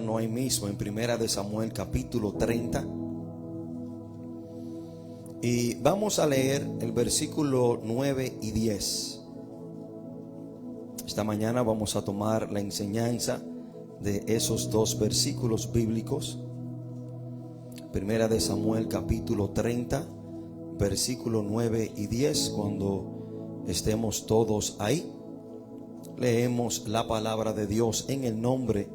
No hay mismo en Primera de Samuel capítulo 30. Y vamos a leer el versículo 9 y 10. Esta mañana vamos a tomar la enseñanza de esos dos versículos bíblicos. Primera de Samuel capítulo 30, versículo 9 y 10. Cuando estemos todos ahí, leemos la palabra de Dios en el nombre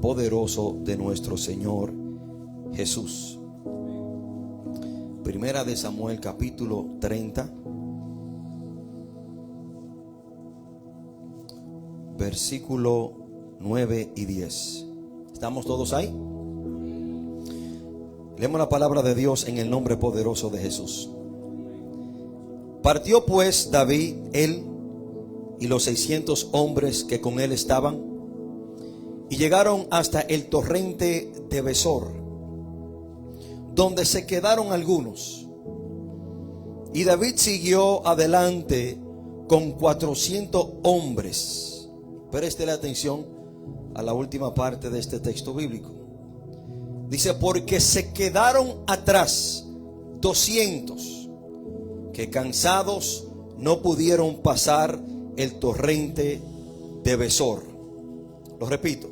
poderoso de nuestro Señor Jesús. Primera de Samuel capítulo 30, versículo 9 y 10. ¿Estamos todos ahí? Leemos la palabra de Dios en el nombre poderoso de Jesús. Partió pues David, él y los 600 hombres que con él estaban, y llegaron hasta el torrente de Besor, donde se quedaron algunos. Y David siguió adelante con 400 hombres. Préstele atención a la última parte de este texto bíblico. Dice: porque se quedaron atrás 200 que cansados no pudieron pasar el torrente de Besor. Lo repito: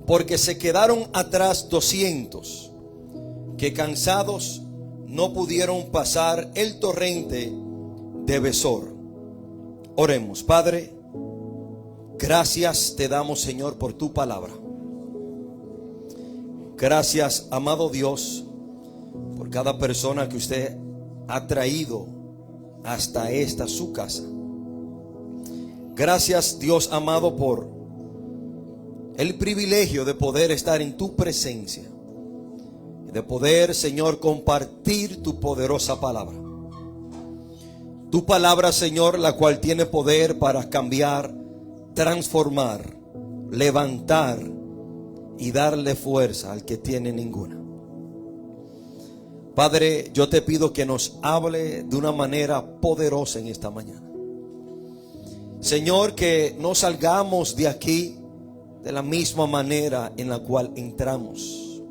porque se quedaron atrás 200 que cansados no pudieron pasar el torrente de Besor. Oremos. Padre, gracias te damos, Señor, por tu palabra. Gracias, amado Dios, por cada persona que usted ha traído hasta esta su casa. Gracias, Dios amado, por el privilegio de poder estar en tu presencia, de poder, Señor, compartir tu poderosa palabra. Tu palabra, Señor, la cual tiene poder para cambiar, transformar, levantar y darle fuerza al que tiene ninguna. Padre, yo te pido que nos hable de una manera poderosa en esta mañana. Señor, que no salgamos de aquí de la misma manera en la cual entramos.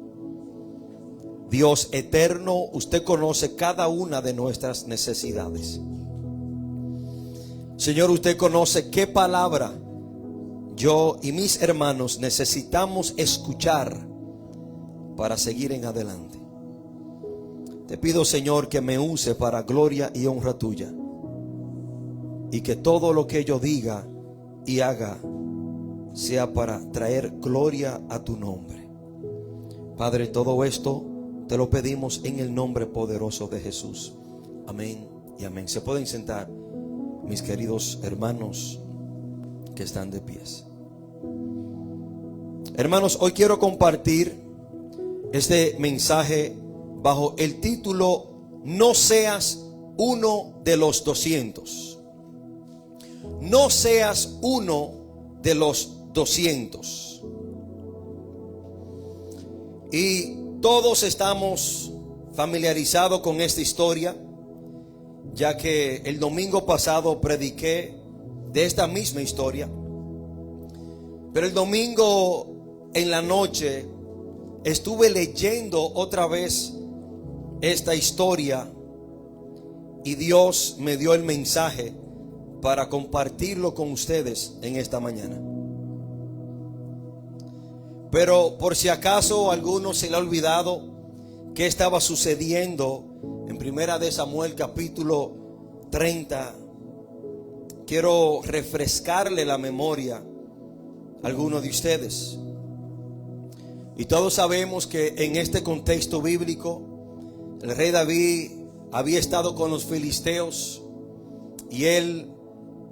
Dios eterno, usted conoce cada una de nuestras necesidades. Señor, usted conoce qué palabra yo y mis hermanos necesitamos escuchar para seguir en adelante. Te pido, Señor, que me use para gloria y honra tuya, y que todo lo que yo diga y haga sea para traer gloria a tu nombre. Padre, todo esto te lo pedimos en el nombre poderoso de Jesús. Amén y amén. Se pueden sentar, mis queridos hermanos que están de pies. Hermanos, hoy quiero compartir este mensaje bajo el título: no seas uno de los 200. No seas uno de los 200. Y todos estamos familiarizados con esta historia, ya que el domingo pasado prediqué de esta misma historia. Pero el domingo en la noche estuve leyendo otra vez esta historia, y Dios me dio el mensaje para compartirlo con ustedes en esta mañana. Pero por si acaso a alguno se le ha olvidado qué estaba sucediendo en Primera de Samuel capítulo 30, quiero refrescarle la memoria a algunos de ustedes. Y todos sabemos que en este contexto bíblico, el rey David había estado con los filisteos, y él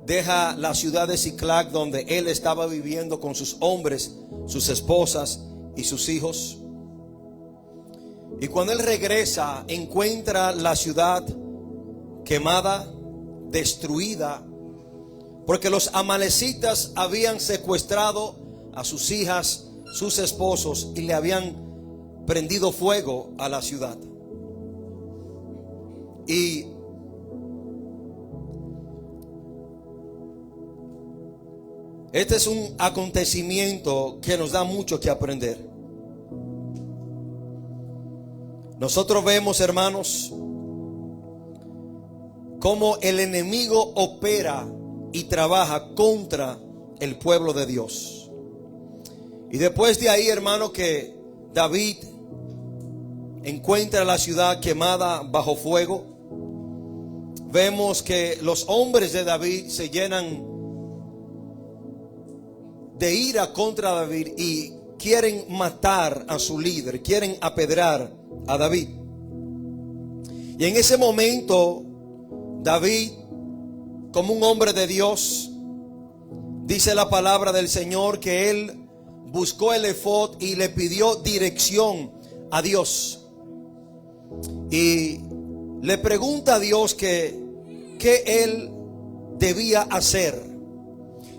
deja la ciudad de Siclag, donde él estaba viviendo con sus hombres, sus esposas y sus hijos. Y cuando él regresa, encuentra la ciudad quemada, destruida, porque los amalecitas habían secuestrado a sus hijas, sus esposos, y le habían prendido fuego a la ciudad. Y Este es un acontecimiento que nos da mucho que aprender. Nosotros vemos, hermanos, cómo el enemigo opera y trabaja contra el pueblo de Dios. Y después de ahí, hermano, que David encuentra la ciudad quemada bajo fuego, vemos que los hombres de David se llenan de ira contra David y quieren matar a su líder, quieren apedrear a David. Y en ese momento, David, como un hombre de Dios, dice la palabra del Señor que él buscó el efod y le pidió dirección a Dios. Y le pregunta a Dios qué él debía hacer.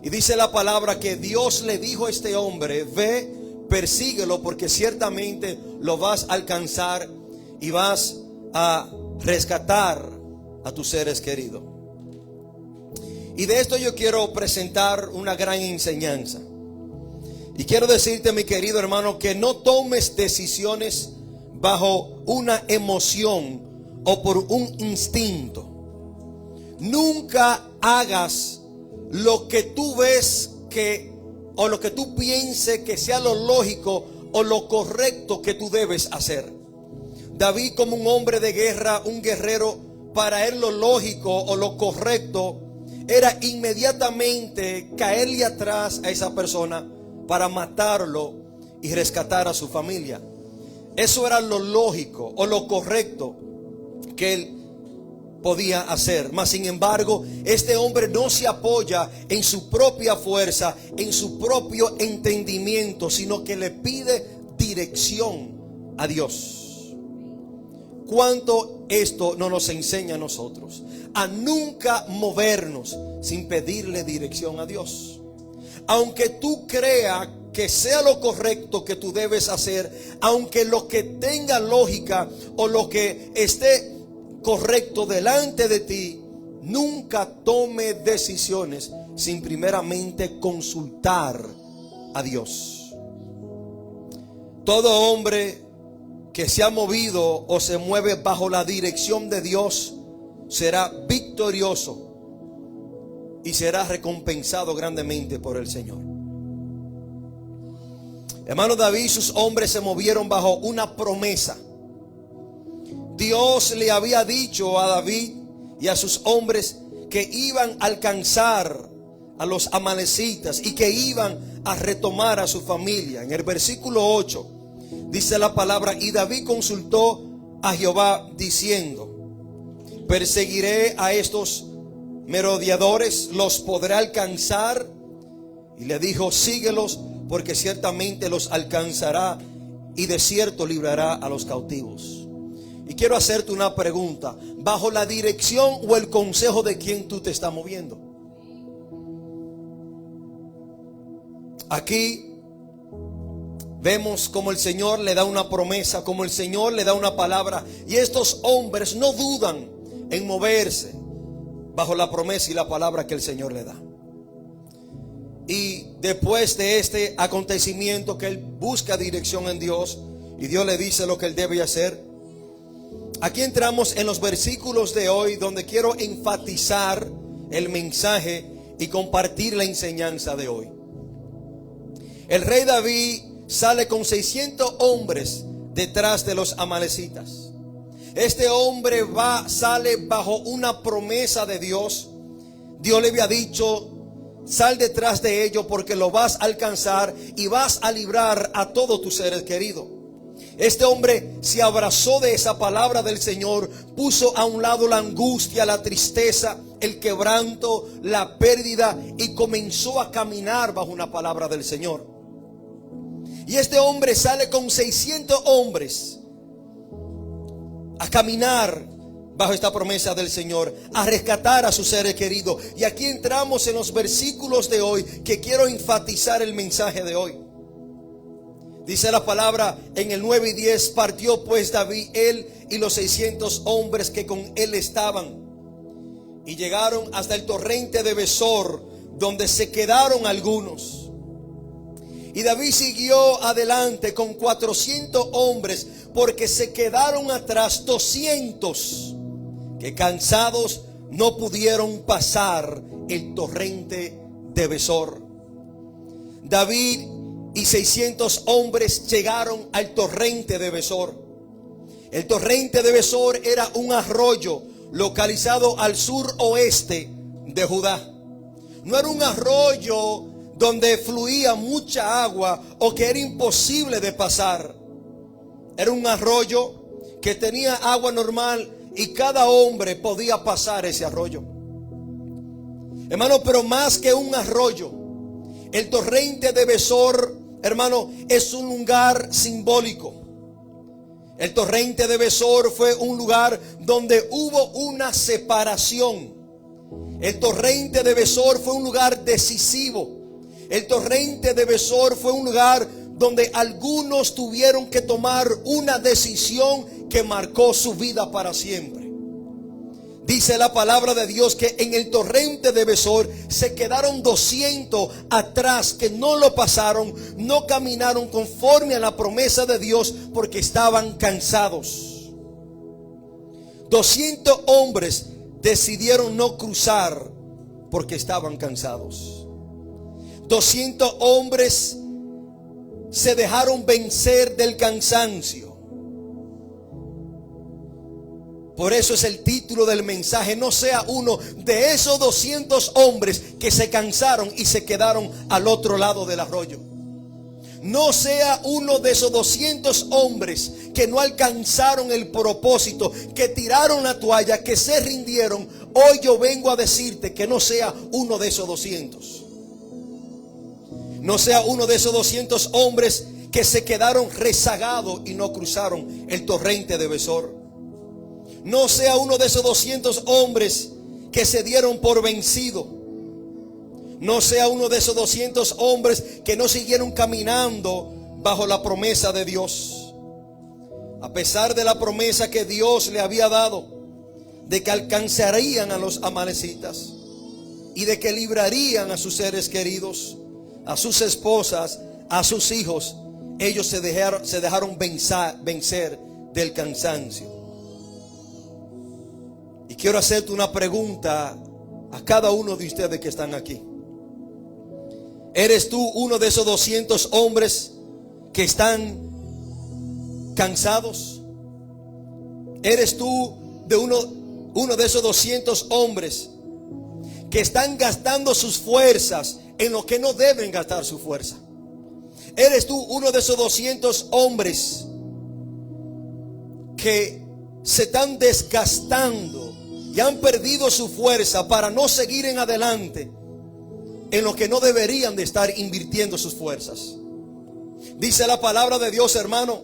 Y dice la palabra que Dios le dijo a este hombre: ve, persíguelo, porque ciertamente lo vas a alcanzar y vas a rescatar a tus seres queridos. Y de esto yo quiero presentar una gran enseñanza. Y quiero decirte, mi querido hermano, que no tomes decisiones bajo una emoción o por un instinto. Nunca hagas lo que tú ves o lo que tú pienses que sea lo lógico o lo correcto que tú debes hacer. David, como un hombre de guerra, un guerrero, para él lo lógico o lo correcto era inmediatamente caerle atrás a esa persona para matarlo y rescatar a su familia. Eso era lo lógico o lo correcto que él podía hacer. Mas sin embargo, este hombre no se apoya en su propia fuerza, en su propio entendimiento, sino que le pide dirección a Dios. ¿Cuánto esto no nos enseña a nosotros? A nunca movernos sin pedirle dirección a Dios. Aunque tú creas que sea lo correcto que tú debes hacer, aunque lo que tenga lógica o lo que esté correcto delante de ti, nunca tome decisiones sin primeramente consultar a Dios. Todo hombre que se ha movido o se mueve bajo la dirección de Dios será victorioso y será recompensado grandemente por el Señor. Hermano, David y sus hombres se movieron bajo una promesa. Dios le había dicho a David y a sus hombres que iban a alcanzar a los amalecitas y que iban a retomar a su familia. En el versículo 8 dice la palabra: y David consultó a Jehová diciendo: ¿perseguiré a estos merodeadores? ¿Los podré alcanzar? Y le dijo: síguelos, porque ciertamente los alcanzará y de cierto librará a los cautivos. Y quiero hacerte una pregunta: ¿bajo la dirección o el consejo de quién tú te estás moviendo? Aquí vemos como el Señor le da una promesa, como el Señor le da una palabra, y estos hombres no dudan en moverse bajo la promesa y la palabra que el Señor le da. Y después de este acontecimiento, que él busca dirección en Dios y Dios le dice lo que él debe hacer, aquí entramos en los versículos de hoy, donde quiero enfatizar el mensaje y compartir la enseñanza de hoy. El rey David sale con 600 hombres detrás de los amalecitas. Este hombre sale bajo una promesa de Dios. Dios le había dicho: sal detrás de ellos porque lo vas a alcanzar y vas a librar a todos tus seres queridos. Este hombre se abrazó de esa palabra del Señor, puso a un lado la angustia, la tristeza, el quebranto, la pérdida, y comenzó a caminar bajo una palabra del Señor. Y este hombre sale con 600 hombres a caminar bajo esta promesa del Señor, a rescatar a sus seres queridos. Y aquí entramos en los versículos de hoy, que quiero enfatizar el mensaje de hoy. Dice la palabra en el 9 y 10: partió pues David, él y los 600 hombres que con él estaban, y llegaron hasta el torrente de Besor, donde se quedaron algunos. Y David siguió adelante con 400 hombres, porque se quedaron atrás 200 que cansados no pudieron pasar el torrente de Besor. David y 600 hombres llegaron al torrente de Besor. El torrente de Besor era un arroyo localizado al suroeste de Judá. No era un arroyo donde fluía mucha agua o que era imposible de pasar. Era un arroyo que tenía agua normal y cada hombre podía pasar ese arroyo. Hermano, pero más que un arroyo, el torrente de Besor, hermano, es un lugar simbólico. El torrente de Besor fue un lugar donde hubo una separación. El torrente de Besor fue un lugar decisivo. El torrente de Besor fue un lugar donde algunos tuvieron que tomar una decisión que marcó su vida para siempre. Dice la palabra de Dios que en el torrente de Besor se quedaron 200 atrás que no lo pasaron, no caminaron conforme a la promesa de Dios porque estaban cansados. 200 hombres decidieron no cruzar porque estaban cansados. 200 hombres se dejaron vencer del cansancio. Por eso es el título del mensaje: no sea uno de esos 200 hombres que se cansaron y se quedaron al otro lado del arroyo. No sea uno de esos 200 hombres que no alcanzaron el propósito, que tiraron la toalla, que se rindieron. Hoy yo vengo a decirte que no sea uno de esos 200. No sea uno de esos 200 hombres que se quedaron rezagados y no cruzaron el torrente de Besor. No sea uno de esos 200 hombres que se dieron por vencido. No sea uno de esos 200 hombres que no siguieron caminando bajo la promesa de Dios. A pesar de la promesa que Dios le había dado de que alcanzarían a los amalecitas y de que librarían a sus seres queridos, a sus esposas, a sus hijos, ellos se dejaron vencer del cansancio. Y quiero hacerte una pregunta a cada uno de ustedes que están aquí. ¿Eres tú uno de esos 200 hombres que están cansados? ¿Eres tú de uno de esos 200 hombres que están gastando sus fuerzas en lo que no deben gastar su fuerza? ¿Eres tú uno de esos 200 hombres que se están desgastando y han perdido su fuerza para no seguir en adelante en lo que no deberían de estar invirtiendo sus fuerzas? Dice la palabra de Dios, hermano,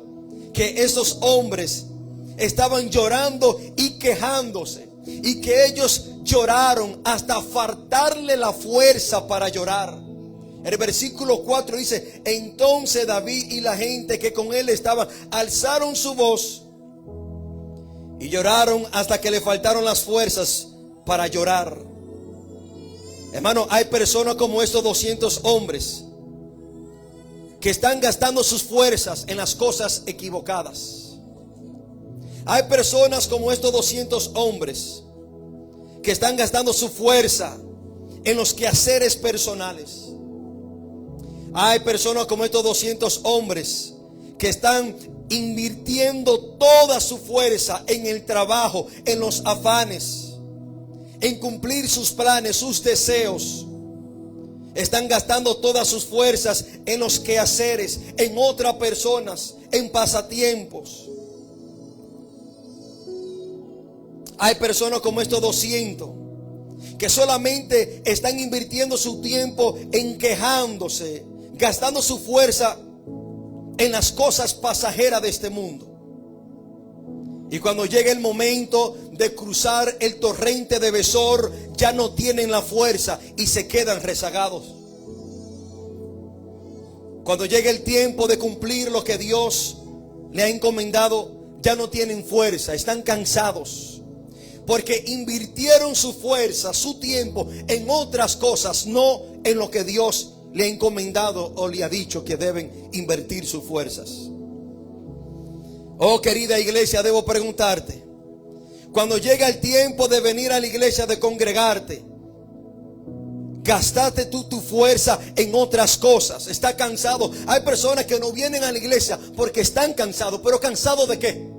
que esos hombres estaban llorando y quejándose, y que ellos lloraron hasta faltarle la fuerza para llorar. El versículo 4 dice: entonces David y la gente que con él estaban alzaron su voz y lloraron hasta que le faltaron las fuerzas para llorar. Hermano, hay personas como estos 200 hombres que están gastando sus fuerzas en las cosas equivocadas. Hay personas como estos 200 hombres que están gastando su fuerza en los quehaceres personales. Hay personas como estos 200 hombres que están invirtiendo toda su fuerza en el trabajo, en los afanes, en cumplir sus planes, sus deseos. Están gastando todas sus fuerzas en los quehaceres, en otras personas, en pasatiempos. Hay personas como estos 200 que solamente están invirtiendo su tiempo en quejándose, gastando su fuerza en las cosas pasajeras de este mundo. Y cuando llega el momento de cruzar el torrente de Besor, ya no tienen la fuerza y se quedan rezagados. Cuando llega el tiempo de cumplir lo que Dios le ha encomendado, ya no tienen fuerza, están cansados. Porque invirtieron su fuerza, su tiempo en otras cosas, no en lo que Dios le ha encomendado o le ha dicho que deben invertir sus fuerzas. Oh, querida iglesia, debo preguntarte, cuando llega el tiempo de venir a la iglesia, de congregarte, ¿gastaste tú tu fuerza en otras cosas? ¿Estás cansado? Hay personas que no vienen a la iglesia porque están cansados. ¿Pero cansado de qué?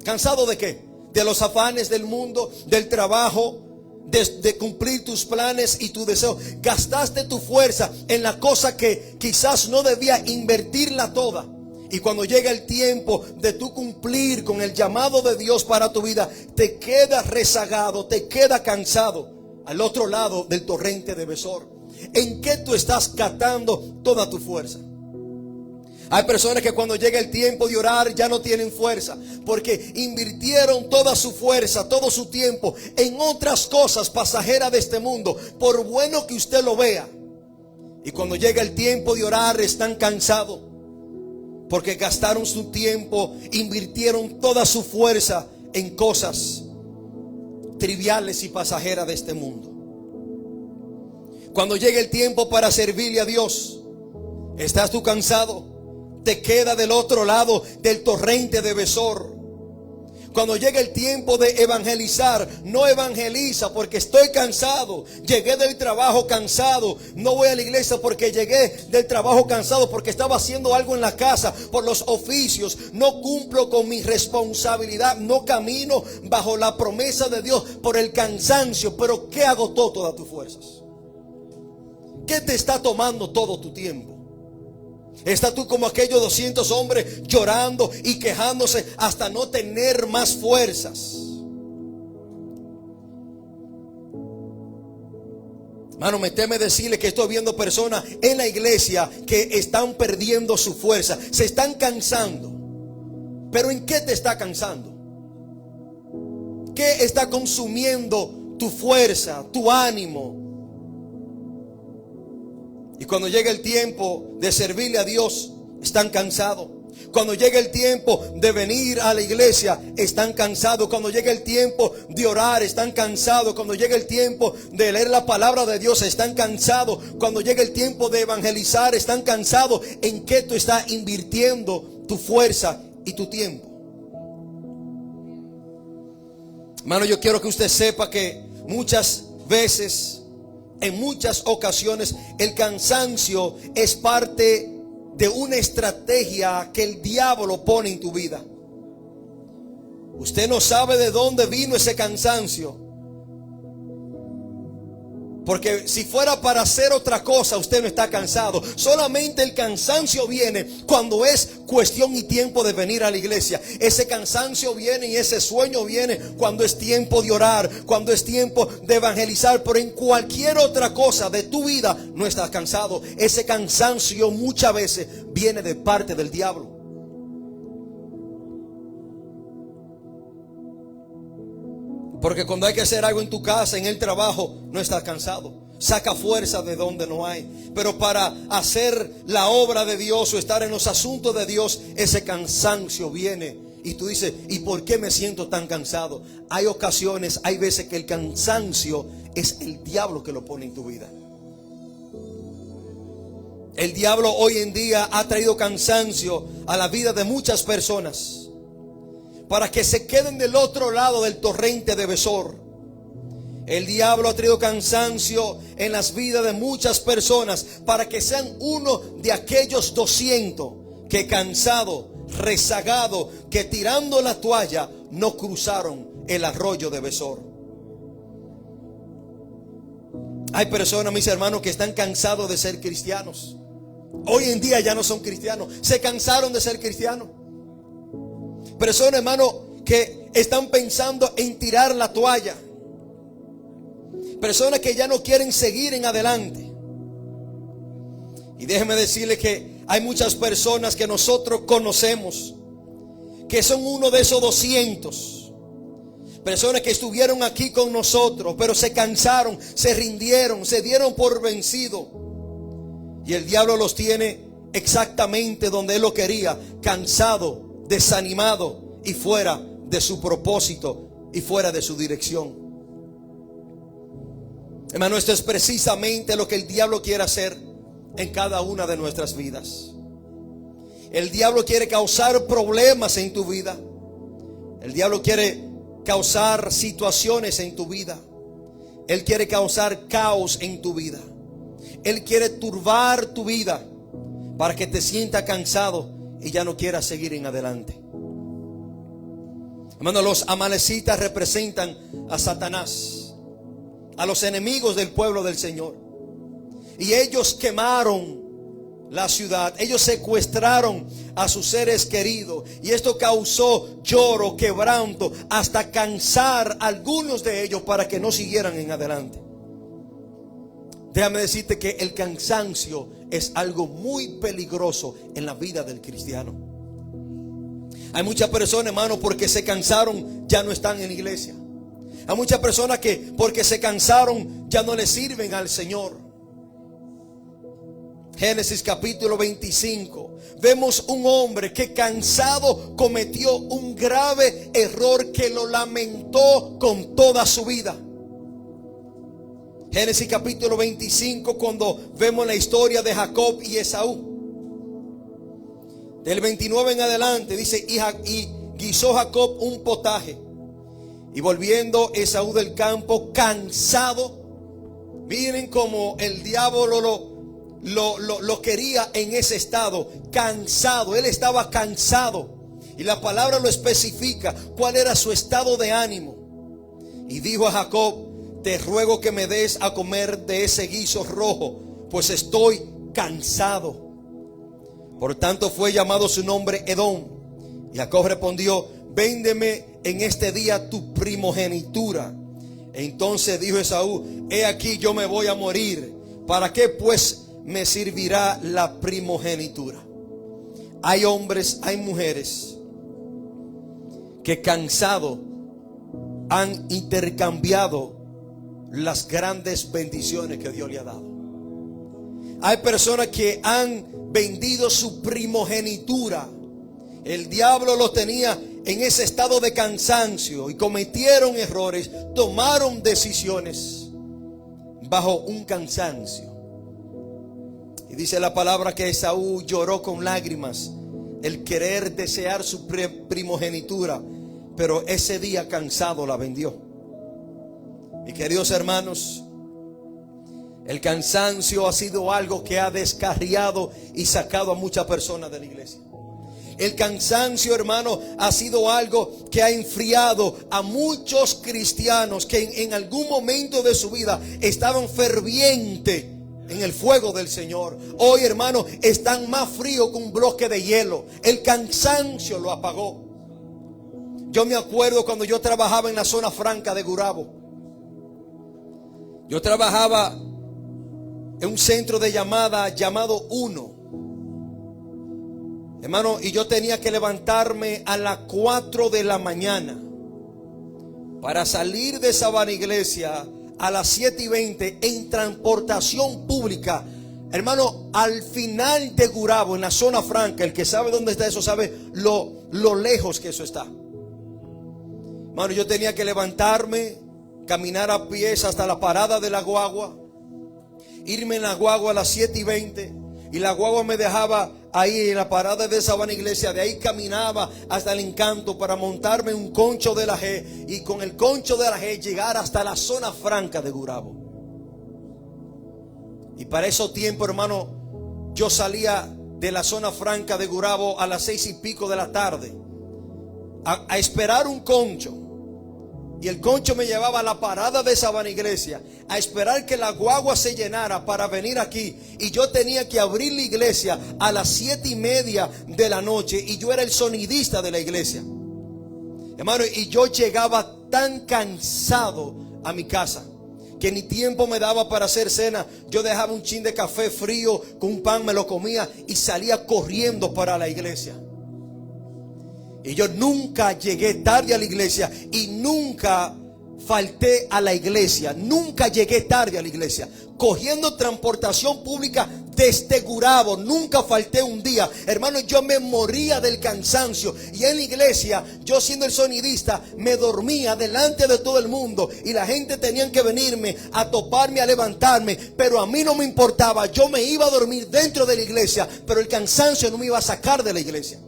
¿Cansado de qué? De los afanes del mundo, del trabajo, de cumplir tus planes y tus deseos. Gastaste tu fuerza en la cosa que quizás no debía invertirla toda. Y cuando llega el tiempo de tú cumplir con el llamado de Dios para tu vida, te quedas rezagado, te quedas cansado al otro lado del torrente de Besor. ¿En qué tú estás gastando toda tu fuerza? Hay personas que cuando llega el tiempo de orar ya no tienen fuerza, porque invirtieron toda su fuerza, todo su tiempo en otras cosas pasajeras de este mundo, por bueno que usted lo vea. Y cuando llega el tiempo de orar están cansados, porque gastaron su tiempo, invirtieron toda su fuerza en cosas triviales y pasajeras de este mundo. Cuando llega el tiempo para servirle a Dios, ¿estás tú cansado? Te queda del otro lado del torrente de Besor. Cuando llega el tiempo de evangelizar, no evangeliza porque estoy cansado. Llegué del trabajo cansado. No voy a la iglesia porque llegué del trabajo cansado, porque estaba haciendo algo en la casa, por los oficios. No cumplo con mi responsabilidad. No camino bajo la promesa de Dios por el cansancio. Pero ¿qué agotó todas tus fuerzas? ¿Qué te está tomando todo tu tiempo? ¿Estás tú como aquellos 200 hombres llorando y quejándose hasta no tener más fuerzas? Hermano, me teme decirle que estoy viendo personas en la iglesia que están perdiendo su fuerza, se están cansando. ¿Pero en qué te está cansando? ¿Qué está consumiendo tu fuerza, tu ánimo? Y cuando llega el tiempo de servirle a Dios, están cansados. Cuando llega el tiempo de venir a la iglesia, están cansados. Cuando llega el tiempo de orar, están cansados. Cuando llega el tiempo de leer la palabra de Dios, están cansados. Cuando llega el tiempo de evangelizar, están cansados. ¿En qué tú estás invirtiendo tu fuerza y tu tiempo? Hermano, yo quiero que usted sepa que muchas veces, en muchas ocasiones, el cansancio es parte de una estrategia que el diablo pone en tu vida. Usted no sabe de dónde vino ese cansancio, porque si fuera para hacer otra cosa, usted no está cansado. Solamente el cansancio viene cuando es cuestión y tiempo de venir a la iglesia. Ese cansancio viene y ese sueño viene cuando es tiempo de orar, cuando es tiempo de evangelizar. Pero en cualquier otra cosa de tu vida no estás cansado. Ese cansancio muchas veces viene de parte del diablo. Porque cuando hay que hacer algo en tu casa, en el trabajo, no estás cansado. Saca fuerza de donde no hay. Pero para hacer la obra de Dios o estar en los asuntos de Dios, ese cansancio viene. Y tú dices, ¿y por qué me siento tan cansado? Hay ocasiones, hay veces que el cansancio es el diablo que lo pone en tu vida. El diablo hoy en día ha traído cansancio a la vida de muchas personas, para que se queden del otro lado del torrente de Besor. El diablo ha traído cansancio en las vidas de muchas personas, para que sean uno de aquellos 200 que cansado, rezagado, que tirando la toalla no cruzaron el arroyo de Besor. Hay personas, mis hermanos, que están cansados de ser cristianos. Hoy en día ya no son cristianos, se cansaron de ser cristianos. Personas, hermano, que están pensando en tirar la toalla. Personas que ya no quieren seguir en adelante. Y déjeme decirle que hay muchas personas que nosotros conocemos, que son uno de esos 200. Personas que estuvieron aquí con nosotros, pero se cansaron, se rindieron, se dieron por vencido. Y el diablo los tiene exactamente donde él lo quería, cansado, desanimado y fuera de su propósito y fuera de su dirección. Hermano, esto es precisamente lo que el diablo quiere hacer en cada una de nuestras vidas. El diablo quiere causar problemas en tu vida. El diablo quiere causar situaciones en tu vida. Él quiere causar caos en tu vida. Él quiere turbar tu vida para que te sientas cansado y ya no quieras seguir en adelante. Hermano, los amalecitas representan a Satanás, a los enemigos del pueblo del Señor. Y ellos quemaron la ciudad, ellos secuestraron a sus seres queridos, y esto causó lloro, quebranto, hasta cansar a algunos de ellos para que no siguieran en adelante. Déjame decirte que el cansancio es algo muy peligroso en la vida del cristiano. Hay muchas personas, hermano, porque se cansaron ya no están en la iglesia. Hay muchas personas que porque se cansaron ya no le sirven al Señor. Génesis capítulo 25, vemos un hombre que cansado cometió un grave error que lo lamentó con toda su vida. Génesis capítulo 25, cuando vemos la historia de Jacob y Esaú. Del 29 en adelante dice: y guisó Jacob un potaje, y volviendo Esaú del campo cansado. Miren cómo el diablo lo quería en ese estado, cansado. Él estaba cansado, y la palabra lo especifica cuál era su estado de ánimo. Y dijo a Jacob: te ruego que me des a comer de ese guiso rojo, pues estoy cansado. Por tanto fue llamado su nombre Edom. Y Jacob respondió: véndeme en este día tu primogenitura. Entonces dijo Esaú: he aquí, yo me voy a morir. ¿Para qué pues me servirá la primogenitura? Hay hombres, hay mujeres que cansados han intercambiado las grandes bendiciones que Dios le ha dado. Hay personas que han vendido su primogenitura. El diablo los tenía en ese estado de cansancio y cometieron errores, tomaron decisiones bajo un cansancio. Y dice la palabra que Esaú lloró con lágrimas el querer desear su primogenitura, pero ese día cansado la vendió. Mis queridos hermanos, el cansancio ha sido algo que ha descarriado y sacado a muchas personas de la iglesia. El cansancio, hermano, ha sido algo que ha enfriado a muchos cristianos que en algún momento de su vida estaban fervientes en el fuego del Señor. Hoy, hermano, están más fríos que un bloque de hielo. El cansancio lo apagó. Yo me acuerdo cuando yo trabajaba en la zona franca de Gurabo. Yo trabajaba en un centro de llamada llamado Uno, hermano, y yo tenía que levantarme a las 4 de la mañana para salir de Sabana Iglesia a las 7:20 en transportación pública, hermano, al final de Gurabo, en la zona franca. El que sabe dónde está eso sabe lo lejos que eso está. Hermano, yo tenía que levantarme, caminar a pies hasta la parada de la guagua, irme en la guagua a las 7:20, y la guagua me dejaba ahí en la parada de Sabana Iglesia. De ahí caminaba hasta el Encanto para montarme un concho de la G, y con el concho de la G llegar hasta la zona franca de Gurabo. Y para esos tiempos, hermano, yo salía de la zona franca de Gurabo a las 6 y pico de la tarde a esperar un concho. Y el concho me llevaba a la parada de Sabana Iglesia a esperar que la guagua se llenara para venir aquí. Y yo tenía que abrir la iglesia a las 7:30 de la noche. Y yo era el sonidista de la iglesia, hermano. Y yo llegaba tan cansado a mi casa que ni tiempo me daba para hacer cena. Yo dejaba un chin de café frío con un pan, me lo comía y salía corriendo para la iglesia. Y yo nunca llegué tarde a la iglesia y nunca falté a la iglesia. Nunca llegué tarde a la iglesia. Cogiendo transportación pública desde Gurabo, nunca falté un día. Hermano, yo me moría del cansancio. Y en la iglesia, yo siendo el sonidista, me dormía delante de todo el mundo. Y la gente tenía que venirme a toparme, a levantarme. Pero a mí no me importaba. Yo me iba a dormir dentro de la iglesia, pero el cansancio no me iba a sacar de la iglesia.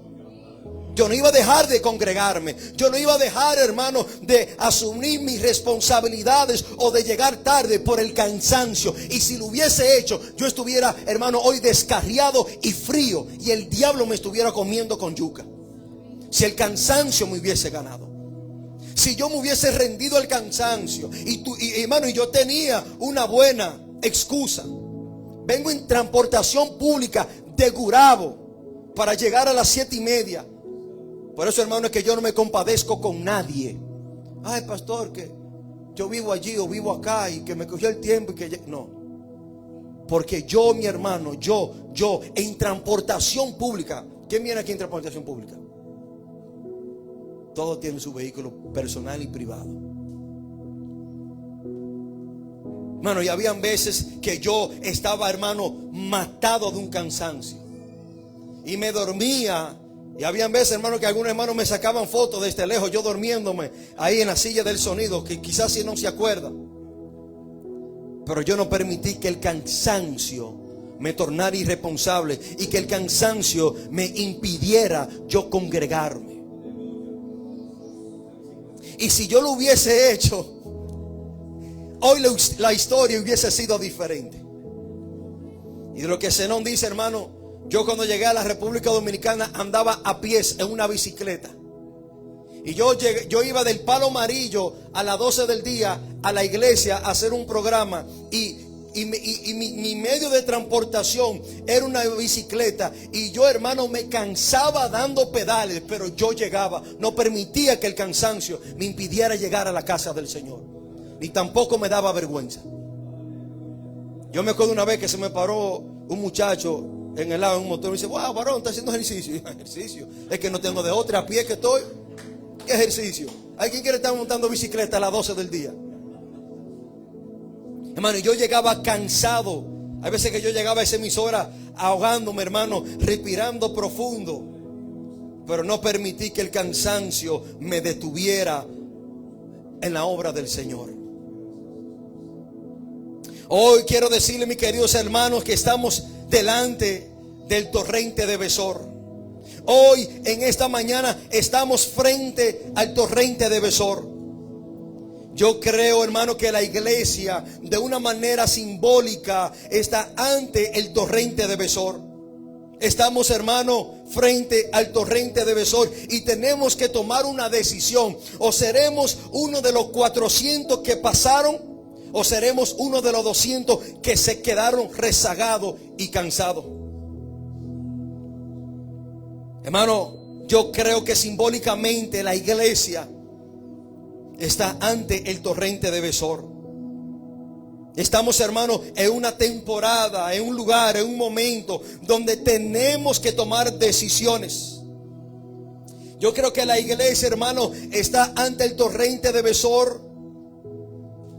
Yo no iba a dejar de congregarme. Yo no iba a dejar, hermano, de asumir mis responsabilidades o de llegar tarde por el cansancio. Y si lo hubiese hecho, yo estuviera, hermano, hoy descarriado y frío, y el diablo me estuviera comiendo con yuca. Si el cansancio me hubiese ganado, si yo me hubiese rendido al cansancio, hermano, y yo tenía una buena excusa. Vengo en transportación pública de Gurabo para llegar a las 7:30. Por eso, hermano, es que yo no me compadezco con nadie. Ay, pastor, que yo vivo allí o vivo acá y que me cogió el tiempo y que no. Porque yo, mi hermano, yo en transportación pública. ¿Quién viene aquí en transportación pública? Todos tienen su vehículo personal y privado. Hermano, y habían veces que yo estaba, hermano, matado de un cansancio y me dormía. Y habían veces, hermano, que algunos hermanos me sacaban fotos desde lejos, yo durmiéndome ahí en la silla del sonido, que quizás si no se acuerda. Pero yo no permití que el cansancio me tornara irresponsable y que el cansancio me impidiera yo congregarme. Y si yo lo hubiese hecho, hoy la historia hubiese sido diferente. Y de lo que Zenón dice, hermano, yo cuando llegué a la República Dominicana andaba a pies en una bicicleta. Y yo iba del Palo Amarillo a las 12 del día a la iglesia a hacer un programa. Y mi medio de transportación era una bicicleta. Y yo, hermano, me cansaba dando pedales, pero yo llegaba. No permitía que el cansancio me impidiera llegar a la casa del Señor. Ni tampoco me daba vergüenza. Yo me acuerdo una vez que se me paró un muchacho en el lado de un motor y me dice: wow, varón, está haciendo ejercicio. Ejercicio, es que no tengo de otra, a pie que estoy. ¿Qué ejercicio? Hay quien quiere estar montando bicicleta a las 12 del día. Hermano, yo llegaba cansado. Hay veces que yo llegaba a esa emisora ahogándome, hermano, respirando profundo. Pero no permití que el cansancio me detuviera en la obra del Señor. Hoy quiero decirle, mis queridos hermanos, que estamos delante del torrente de Besor. Hoy, en esta mañana, estamos frente al torrente de Besor. Yo creo, hermano, que la iglesia, de una manera simbólica, está ante el torrente de Besor. Estamos, hermano, frente al torrente de Besor y tenemos que tomar una decisión. O seremos uno de los 400 que pasaron, o seremos uno de los 200 que se quedaron rezagados y cansados. Hermano, yo creo que simbólicamente la iglesia está ante el torrente de Besor. Estamos, hermano, en una temporada, en un lugar, en un momento donde tenemos que tomar decisiones. Yo creo que la iglesia, hermano, está ante el torrente de Besor.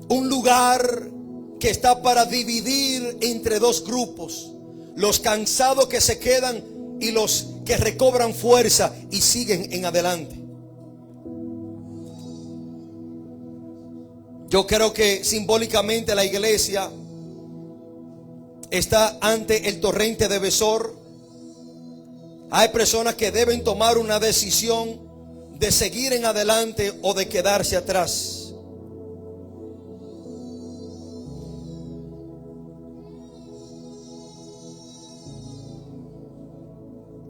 Un lugar que está para dividir entre dos grupos: los cansados que se quedan y los que recobran fuerza y siguen en adelante. Yo creo que simbólicamente la iglesia está ante el torrente de Besor. Hay personas que deben tomar una decisión de seguir en adelante o de quedarse atrás.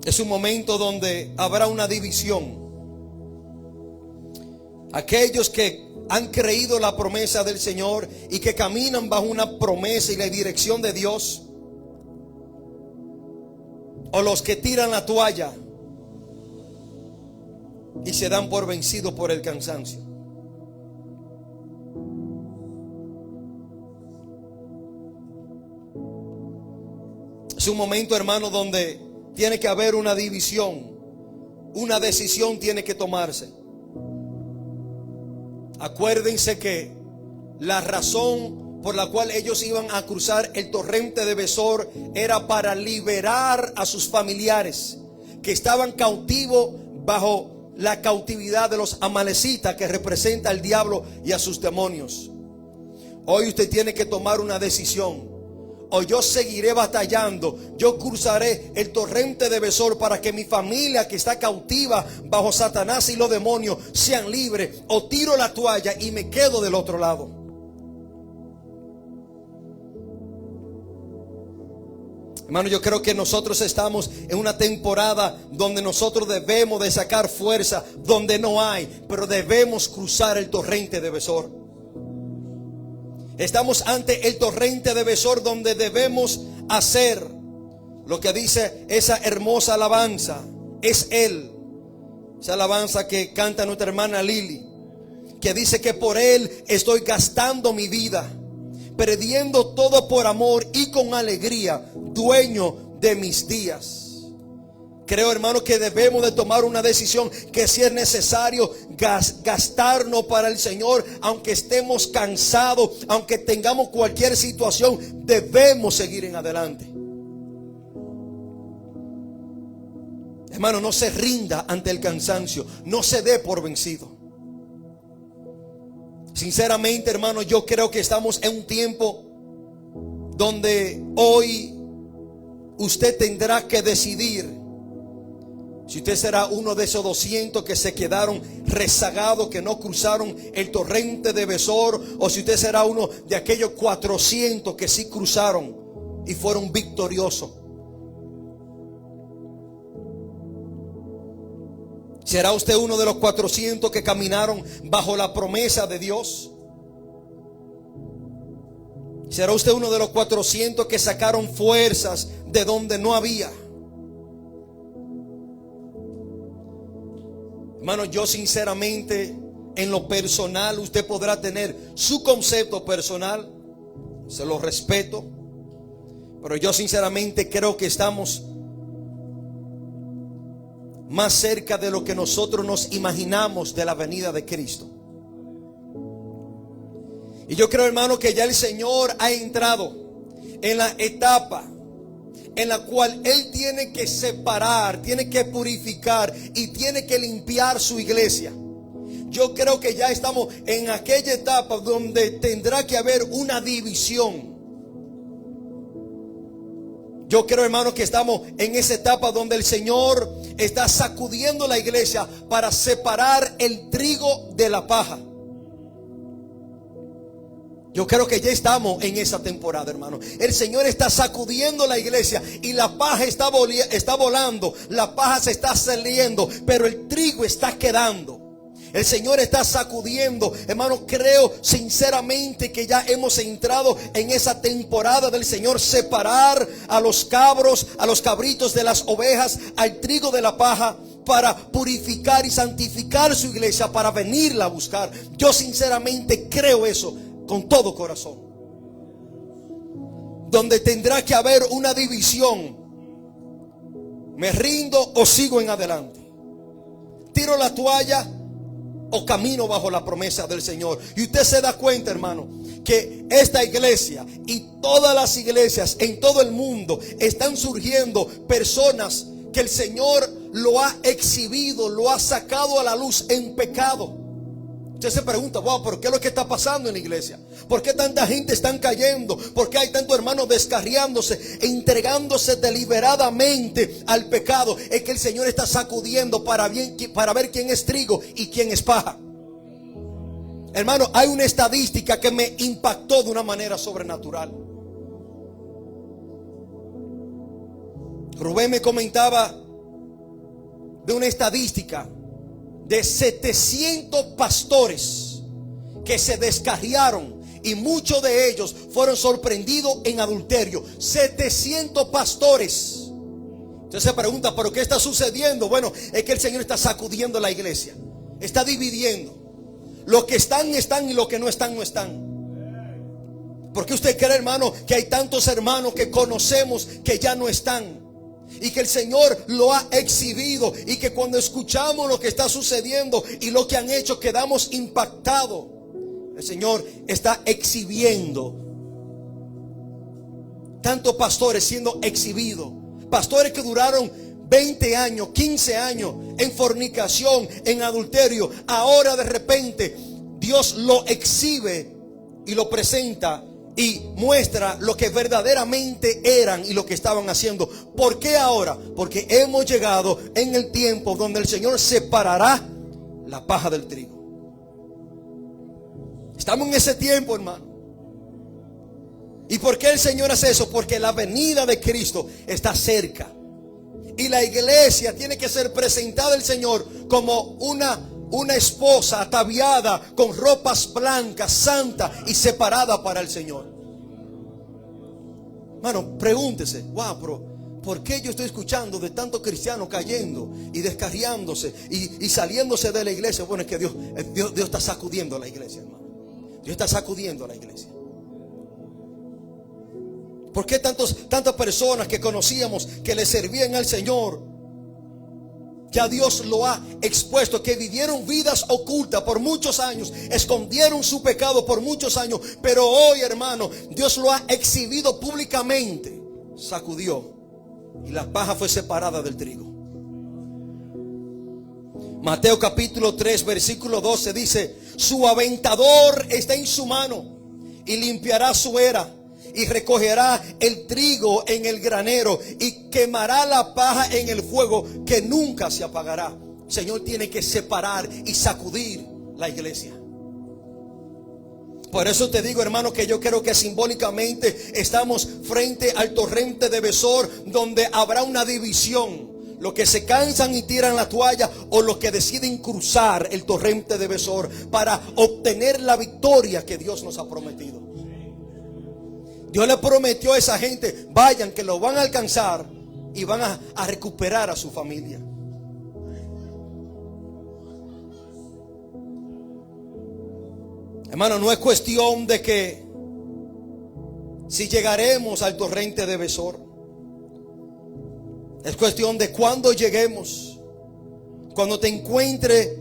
Es un momento donde habrá una división. Aquellos que han creído la promesa del Señor y que caminan bajo una promesa y la dirección de Dios, o los que tiran la toalla y se dan por vencidos por el cansancio. Es un momento, hermano, donde tiene que haber una división. Una decisión tiene que tomarse. Acuérdense que la razón por la cual ellos iban a cruzar el torrente de Besor era para liberar a sus familiares que estaban cautivos bajo la cautividad de los amalecitas, que representa al diablo y a sus demonios. Hoy usted tiene que tomar una decisión. O yo seguiré batallando, yo cruzaré el torrente de Besor para que mi familia que está cautiva bajo Satanás y los demonios sean libres, o tiro la toalla y me quedo del otro lado. Hermano, yo creo que nosotros estamos en una temporada donde nosotros debemos de sacar fuerza donde no hay, pero debemos cruzar el torrente de Besor. Estamos ante el torrente de Besor, donde debemos hacer lo que dice esa hermosa alabanza. Es Él, esa alabanza que canta nuestra hermana Lili, que dice que por Él estoy gastando mi vida, perdiendo todo por amor y con alegría, dueño de mis días. Creo, hermano, que debemos de tomar una decisión, que si es necesario gastarnos para el Señor, aunque estemos cansados, aunque tengamos cualquier situación, debemos seguir en adelante. Hermano, no se rinda ante el cansancio, no se dé por vencido. Sinceramente, hermano, yo creo que estamos en un tiempo donde hoy usted tendrá que decidir si usted será uno de esos 200 que se quedaron rezagados, que no cruzaron el torrente de Besor, o si usted será uno de aquellos 400 que sí cruzaron y fueron victoriosos. ¿Será usted uno de los 400 que caminaron bajo la promesa de Dios? ¿Será usted uno de los 400 que sacaron fuerzas de donde no había? Hermano, yo sinceramente, en lo personal, usted podrá tener su concepto personal, se lo respeto, pero yo sinceramente creo que estamos más cerca de lo que nosotros nos imaginamos de la venida de Cristo. Y yo creo, hermano, que ya el Señor ha entrado en la etapa en la cual Él tiene que separar, tiene que purificar y tiene que limpiar su iglesia. Yo creo que ya estamos en aquella etapa donde tendrá que haber una división. Yo creo, hermano, que estamos en esa etapa donde el Señor está sacudiendo la iglesia para separar el trigo de la paja. Yo creo que ya estamos en esa temporada, hermano. El Señor está sacudiendo la iglesia y la paja está volando, la paja se está saliendo, pero el trigo está quedando. El Señor está sacudiendo, hermano. Creo sinceramente que ya hemos entrado en esa temporada del Señor, separar a los cabros, a los cabritos de las ovejas, al trigo de la paja, para purificar y santificar su iglesia, para venirla a buscar. Yo sinceramente creo eso con todo corazón, donde tendrá que haber una división. ¿Me rindo o sigo en adelante? ¿Tiro la toalla o camino bajo la promesa del Señor? Y usted se da cuenta, hermano, que esta iglesia y todas las iglesias en todo el mundo están surgiendo personas que el Señor lo ha exhibido, lo ha sacado a la luz en pecado. Usted se pregunta, wow, ¿por qué es lo que está pasando en la iglesia? ¿Por qué tanta gente está cayendo? ¿Por qué hay tantos hermanos descarriándose e entregándose deliberadamente al pecado? Es que el Señor está sacudiendo para ver quién es trigo y quién es paja. Hermano, hay una estadística que me impactó de una manera sobrenatural. Rubén me comentaba de una estadística de 700 pastores que se descarriaron, y muchos de ellos fueron sorprendidos en adulterio. 700 pastores. Usted se pregunta, ¿pero qué está sucediendo? Bueno, es que el Señor está sacudiendo la iglesia, está dividiendo. Los que están y los que no están, no están. ¿Por qué usted cree, hermano, que hay tantos hermanos que conocemos que ya no están? Y que el Señor lo ha exhibido, y que cuando escuchamos lo que está sucediendo y lo que han hecho, quedamos impactados. El Señor está exhibiendo tantos pastores siendo exhibidos. Pastores que duraron 20 años, 15 años en fornicación, en adulterio. Ahora de repente Dios lo exhibe y lo presenta y muestra lo que verdaderamente eran y lo que estaban haciendo. ¿Por qué ahora? Porque hemos llegado en el tiempo donde el Señor separará la paja del trigo. Estamos en ese tiempo, hermano. ¿Y por qué el Señor hace eso? Porque la venida de Cristo está cerca. Y la iglesia tiene que ser presentada al Señor como una esposa ataviada con ropas blancas, santa y separada para el Señor. Hermano, pregúntese, wow, pero ¿por qué yo estoy escuchando de tantos cristianos cayendo y descarriándose y saliéndose de la iglesia? Bueno, es que Dios está sacudiendo a la iglesia, hermano. Dios está sacudiendo a la iglesia. ¿Por qué tantas personas que conocíamos que le servían al Señor, ya Dios lo ha expuesto, que vivieron vidas ocultas por muchos años, escondieron su pecado por muchos años, pero hoy, hermano, Dios lo ha exhibido públicamente? Sacudió y la paja fue separada del trigo. Mateo capítulo 3 versículo 12 dice: su aventador está en su mano y limpiará su era y recogerá el trigo en el granero y quemará la paja en el fuego que nunca se apagará. El Señor tiene que separar y sacudir la iglesia. Por eso te digo, hermano, que yo creo que simbólicamente estamos frente al torrente de Besor, donde habrá una división: los que se cansan y tiran la toalla, o los que deciden cruzar el torrente de Besor para obtener la victoria que Dios nos ha prometido. Dios le prometió a esa gente: vayan, que lo van a alcanzar y van a recuperar a su familia. Hermano, no es cuestión de que si llegaremos al torrente de Besor. Es cuestión de cuando lleguemos. Cuando te encuentre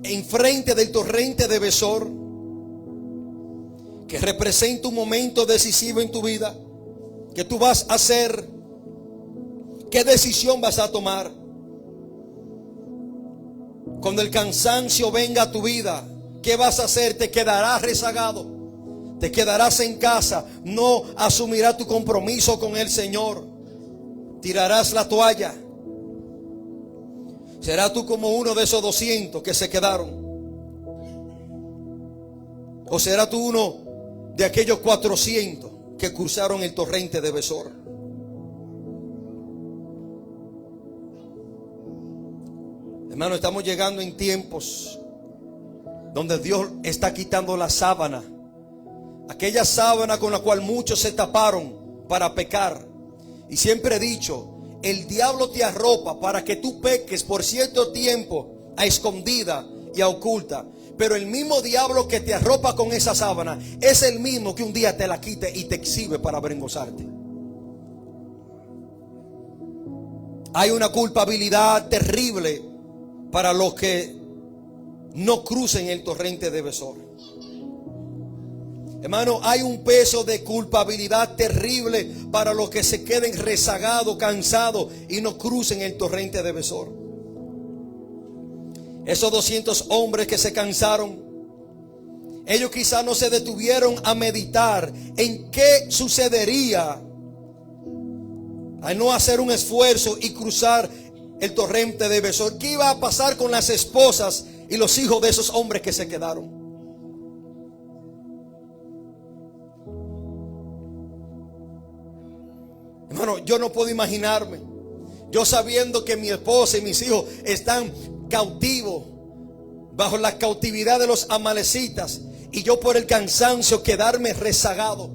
enfrente del torrente de Besor, que representa un momento decisivo en tu vida, que tú vas a hacer, qué decisión vas a tomar. Cuando el cansancio venga a tu vida, ¿qué vas a hacer? ¿Te quedarás rezagado? ¿Te quedarás en casa? ¿No asumirás tu compromiso con el Señor? ¿Tirarás la toalla? ¿Serás tú como uno de esos 200 que se quedaron? ¿O serás tú uno de aquellos 400 que cruzaron el torrente de Besor? Hermano, estamos llegando en tiempos donde Dios está quitando la sábana, aquella sábana con la cual muchos se taparon para pecar. Y siempre he dicho, el diablo te arropa para que tú peques por cierto tiempo a escondida y a oculta. Pero el mismo diablo que te arropa con esa sábana es el mismo que un día te la quite y te exhibe para avergonzarte. Hay una culpabilidad terrible para los que no crucen el torrente de Besor. Hermano, hay un peso de culpabilidad terrible para los que se queden rezagados, cansados y no crucen el torrente de Besor. Esos 200 hombres que se cansaron, ellos quizás no se detuvieron a meditar en qué sucedería al no hacer un esfuerzo y cruzar el torrente de Besor. ¿Qué iba a pasar con las esposas y los hijos de esos hombres que se quedaron? Hermano, yo no puedo imaginarme, yo sabiendo que mi esposa y mis hijos están cautivos bajo la cautividad de los amalecitas, y yo por el cansancio quedarme rezagado.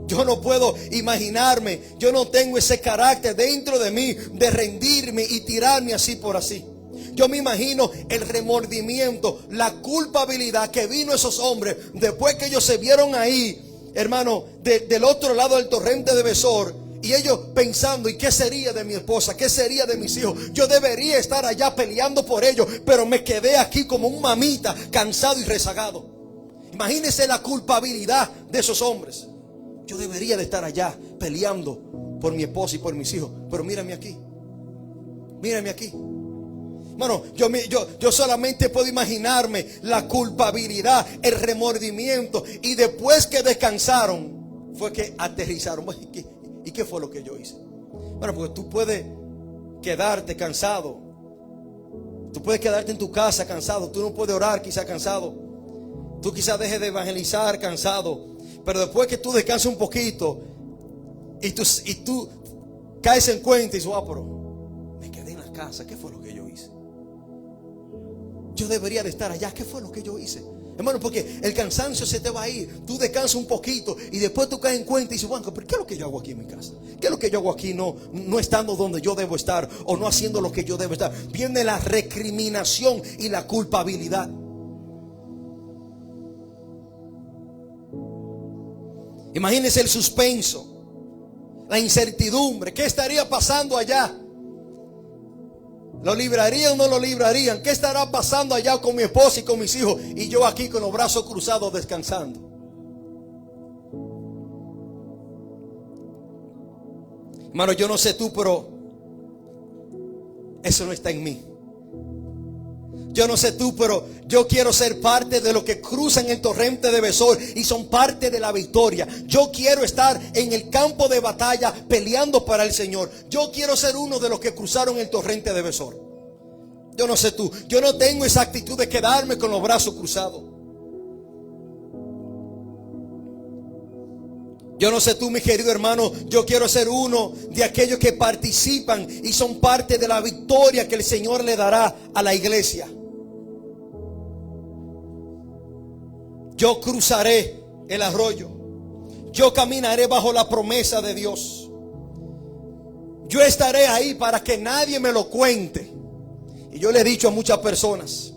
Yo no puedo imaginarme, yo no tengo ese carácter dentro de mí de rendirme y tirarme así por así. Yo me imagino el remordimiento, la culpabilidad que vino a esos hombres después que ellos se vieron ahí, hermano, del otro lado del torrente de Besor. Y ellos pensando, ¿y qué sería de mi esposa? ¿Qué sería de mis hijos? Yo debería estar allá peleando por ellos, pero me quedé aquí como un mamita, cansado y rezagado. Imagínense la culpabilidad de esos hombres. Yo debería de estar allá peleando por mi esposa y por mis hijos. Pero mírame aquí. Mírame aquí. Bueno, yo solamente puedo imaginarme la culpabilidad, el remordimiento. Y después que descansaron, fue que aterrizaron. ¿Y qué fue lo que yo hice? Bueno, porque tú puedes quedarte cansado. Tú puedes quedarte en tu casa cansado. Tú no puedes orar quizá cansado. Tú quizás dejes de evangelizar cansado. Pero después que tú descansas un poquito y tú caes en cuenta y dices, pero me quedé en la casa. ¿Qué fue lo que yo hice? Yo debería de estar allá. ¿Qué fue lo que yo hice? Hermano, porque el cansancio se te va a ir. Tú descansas un poquito y después tú caes en cuenta y dices, bueno, pero ¿qué es lo que yo hago aquí en mi casa? ¿Qué es lo que yo hago aquí no estando donde yo debo estar o no haciendo lo que yo debo estar? Viene la recriminación y la culpabilidad. Imagínense el suspenso, la incertidumbre. ¿Qué estaría pasando allá? ¿Lo librarían o no lo librarían? ¿Qué estará pasando allá con mi esposa y con mis hijos? Y yo aquí con los brazos cruzados descansando. Hermano, yo no sé tú, pero eso no está en mí. Yo no sé tú, pero yo quiero ser parte de los que cruzan el torrente de Besor y son parte de la victoria. Yo quiero estar en el campo de batalla peleando para el Señor. Yo quiero ser uno de los que cruzaron el torrente de Besor. Yo no sé tú, yo no tengo esa actitud de quedarme con los brazos cruzados. Yo no sé tú, mi querido hermano, yo quiero ser uno de aquellos que participan y son parte de la victoria que el Señor le dará a la iglesia. Yo cruzaré el arroyo. Yo caminaré bajo la promesa de Dios. Yo estaré ahí para que nadie me lo cuente. Y yo le he dicho a muchas personas,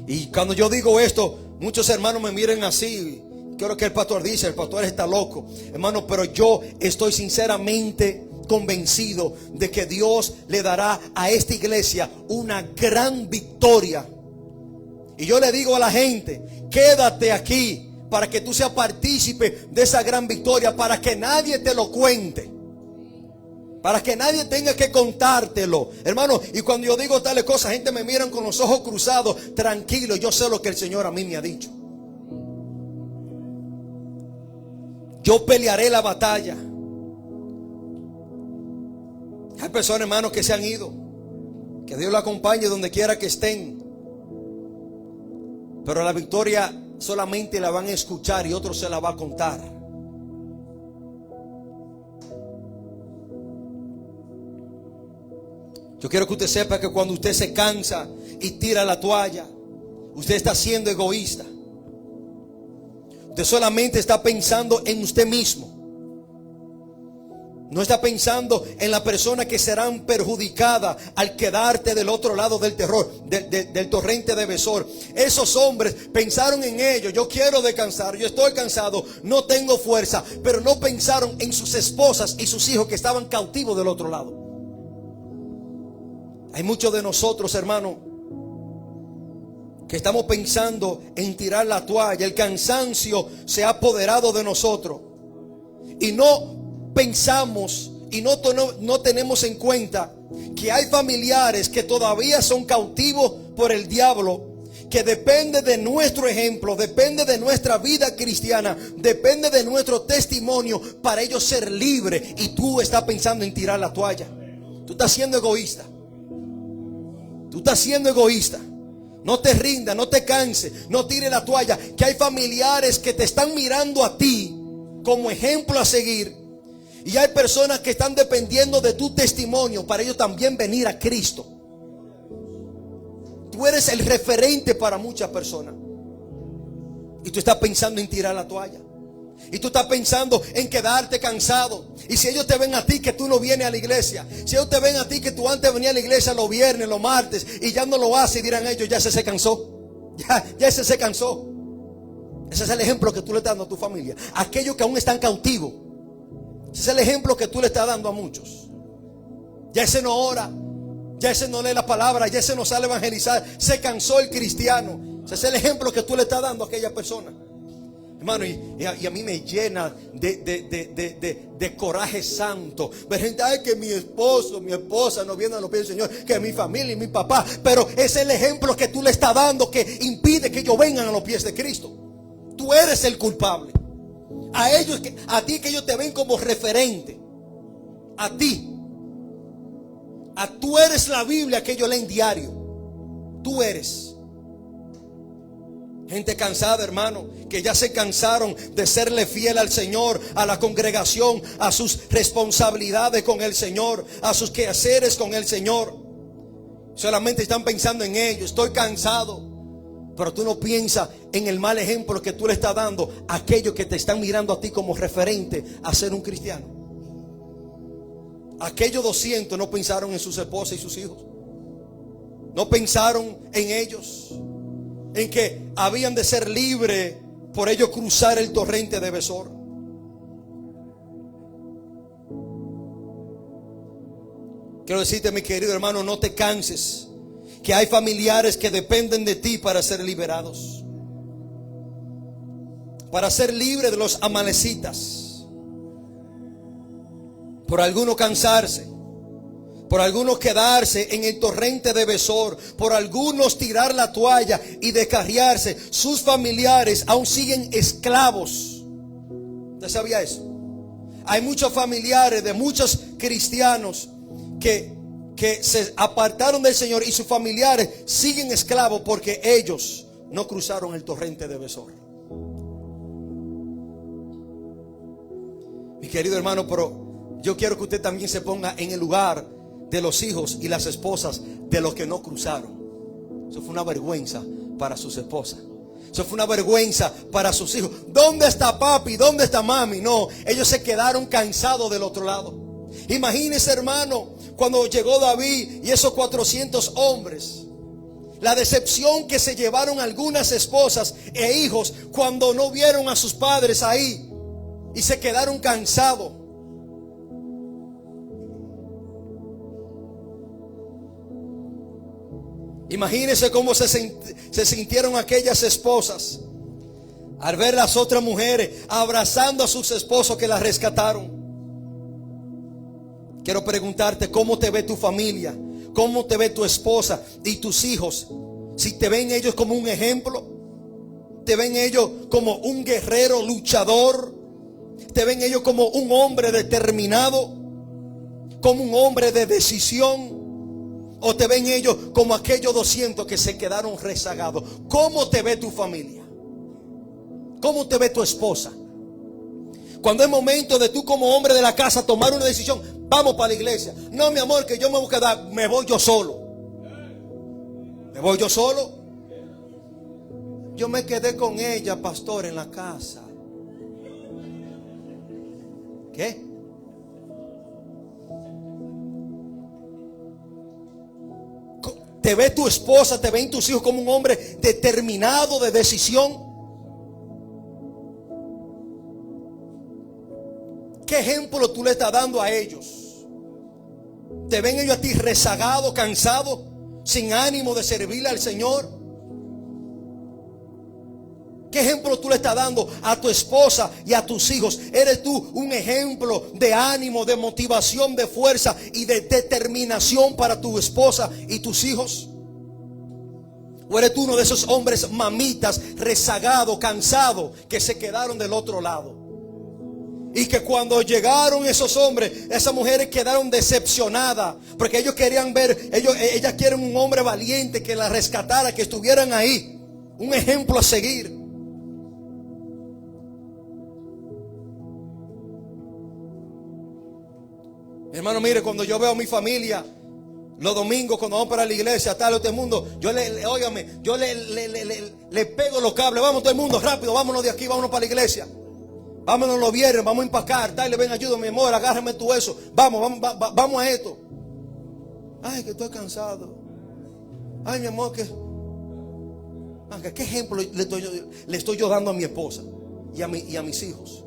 y cuando yo digo esto, muchos hermanos me miran así. Creo que el pastor dice, el pastor está loco. Hermano, pero yo estoy sinceramente convencido de que Dios le dará a esta iglesia una gran victoria. Y yo le digo a la gente, quédate aquí para que tú seas partícipe de esa gran victoria, para que nadie te lo cuente, para que nadie tenga que contártelo, hermano. Y cuando yo digo tales cosas, gente me miran con los ojos cruzados. Tranquilo, yo sé lo que el Señor a mí me ha dicho. Yo pelearé la batalla. Hay personas, hermanos, que se han ido. Que Dios lo acompañe donde quiera que estén. Pero la victoria solamente la van a escuchar y otros se la va a contar. Yo quiero que usted sepa que cuando usted se cansa y tira la toalla, usted está siendo egoísta. Usted solamente está pensando en usted mismo. No está pensando en la persona que serán perjudicadas al quedarte del otro lado del del torrente de Besor. Esos hombres pensaron en ellos. Yo quiero descansar, yo estoy cansado, no tengo fuerza. Pero no pensaron en sus esposas y sus hijos que estaban cautivos del otro lado. Hay muchos de nosotros, hermanos, que estamos pensando en tirar la toalla. El cansancio se ha apoderado de nosotros y no pensamos y no tenemos en cuenta que hay familiares que todavía son cautivos por el diablo, que depende de nuestro ejemplo, depende de nuestra vida cristiana, depende de nuestro testimonio para ellos ser libres. Y tú estás pensando en tirar la toalla. Tú estás siendo egoísta. Tú estás siendo egoísta. No te rindas, no te canses, no tires la toalla. Que hay familiares que te están mirando a ti como ejemplo a seguir. Y hay personas que están dependiendo de tu testimonio para ellos también venir a Cristo. Tú eres el referente para muchas personas. Y tú estás pensando en tirar la toalla. Y tú estás pensando en quedarte cansado. Y si ellos te ven a ti que tú no vienes a la iglesia, si ellos te ven a ti que tú antes venías a la iglesia los viernes, los martes, y ya no lo haces, y dirán ellos, ya ese se cansó. Ya ese se cansó. Ese es el ejemplo que tú le estás dando a tu familia. Aquellos que aún están cautivos. Ese es el ejemplo que tú le estás dando a muchos. Ya ese no ora, ya ese no lee la palabra, ya ese no sale a evangelizar. Se cansó el cristiano. Ese es el ejemplo que tú le estás dando a aquella persona. Hermano, y a mí me llena de coraje santo ver gente, ay, que mi esposo, mi esposa no vienen a los pies del Señor, que mi familia y mi papá. Pero es el ejemplo que tú le estás dando que impide que ellos vengan a los pies de Cristo. Tú eres el culpable. A ellos, a ti, que ellos te ven como referente. A ti. Tú eres la Biblia que ellos leen diario. Tú eres. Gente cansada, hermano, que ya se cansaron de serle fiel al Señor, a la congregación, a sus responsabilidades con el Señor, a sus quehaceres con el Señor. Solamente están pensando en ellos. Estoy cansado. Pero tú no piensas en el mal ejemplo que tú le estás dando a aquellos que te están mirando a ti como referente a ser un cristiano. Aquellos 200 no pensaron en sus esposas y sus hijos. No pensaron en ellos, en que habían de ser libres por ellos cruzar el torrente de Besor. Quiero decirte, mi querido hermano, no te canses, que hay familiares que dependen de ti para ser liberados, para ser libre de los amalecitas. Por algunos cansarse, por algunos quedarse en el torrente de Besor, por algunos tirar la toalla y descarriarse, sus familiares aún siguen esclavos. ¿Usted sabía eso? Hay muchos familiares de muchos cristianos que se apartaron del Señor y sus familiares siguen esclavos porque ellos no cruzaron el torrente de Besor. Mi querido hermano, pero yo quiero que usted también se ponga en el lugar de los hijos y las esposas de los que no cruzaron. Eso fue una vergüenza para sus esposas. Eso fue una vergüenza para sus hijos. ¿Dónde está papi? ¿Dónde está mami? No, ellos se quedaron cansados del otro lado. Imagínese, hermano, cuando llegó David y esos 400 hombres, la decepción que se llevaron algunas esposas e hijos cuando no vieron a sus padres ahí y se quedaron cansados. Imagínense cómo se sintieron aquellas esposas al ver las otras mujeres abrazando a sus esposos que las rescataron. Quiero preguntarte, ¿cómo te ve tu familia? ¿Cómo te ve tu esposa y tus hijos? Si te ven ellos como un ejemplo, te ven ellos como un guerrero luchador, te ven ellos como un hombre determinado, como un hombre de decisión, o te ven ellos como aquellos 200 que se quedaron rezagados. ¿Cómo te ve tu familia? ¿Cómo te ve tu esposa? Cuando es momento de tú como hombre de la casa tomar una decisión, vamos para la iglesia. No, mi amor, que yo me voy a quedar, me voy yo solo. ¿Me voy yo solo? Yo me quedé con ella, pastor, en la casa. ¿Qué? ¿Te ve tu esposa, te ven tus hijos como un hombre determinado de decisión? ¿Qué ejemplo tú le estás dando a ellos? ¿Te ven ellos a ti rezagado, cansado, sin ánimo de servirle al Señor? ¿Qué ejemplo tú le estás dando a tu esposa y a tus hijos? ¿Eres tú un ejemplo de ánimo, de motivación, de fuerza y de determinación para tu esposa y tus hijos? ¿O eres tú uno de esos hombres mamitas, rezagados, cansados, que se quedaron del otro lado? Y que cuando llegaron esos hombres, esas mujeres quedaron decepcionadas, porque ellos querían ver, ellas quieren un hombre valiente que las rescatara, que estuvieran ahí, un ejemplo a seguir. Hermano, mire, cuando yo veo a mi familia los domingos, cuando vamos para la iglesia, tal, todo el mundo, yo le pego los cables. Vamos todo el mundo, rápido, vámonos de aquí, vámonos para la iglesia. Vámonos los viernes, vamos a empacar. Dale, ven, ayúdame, mi amor, agárrame tú eso. Vamos a esto. Ay, que estoy cansado. Ay, mi amor, ¿qué ejemplo le estoy yo dando a mi esposa y a mis hijos?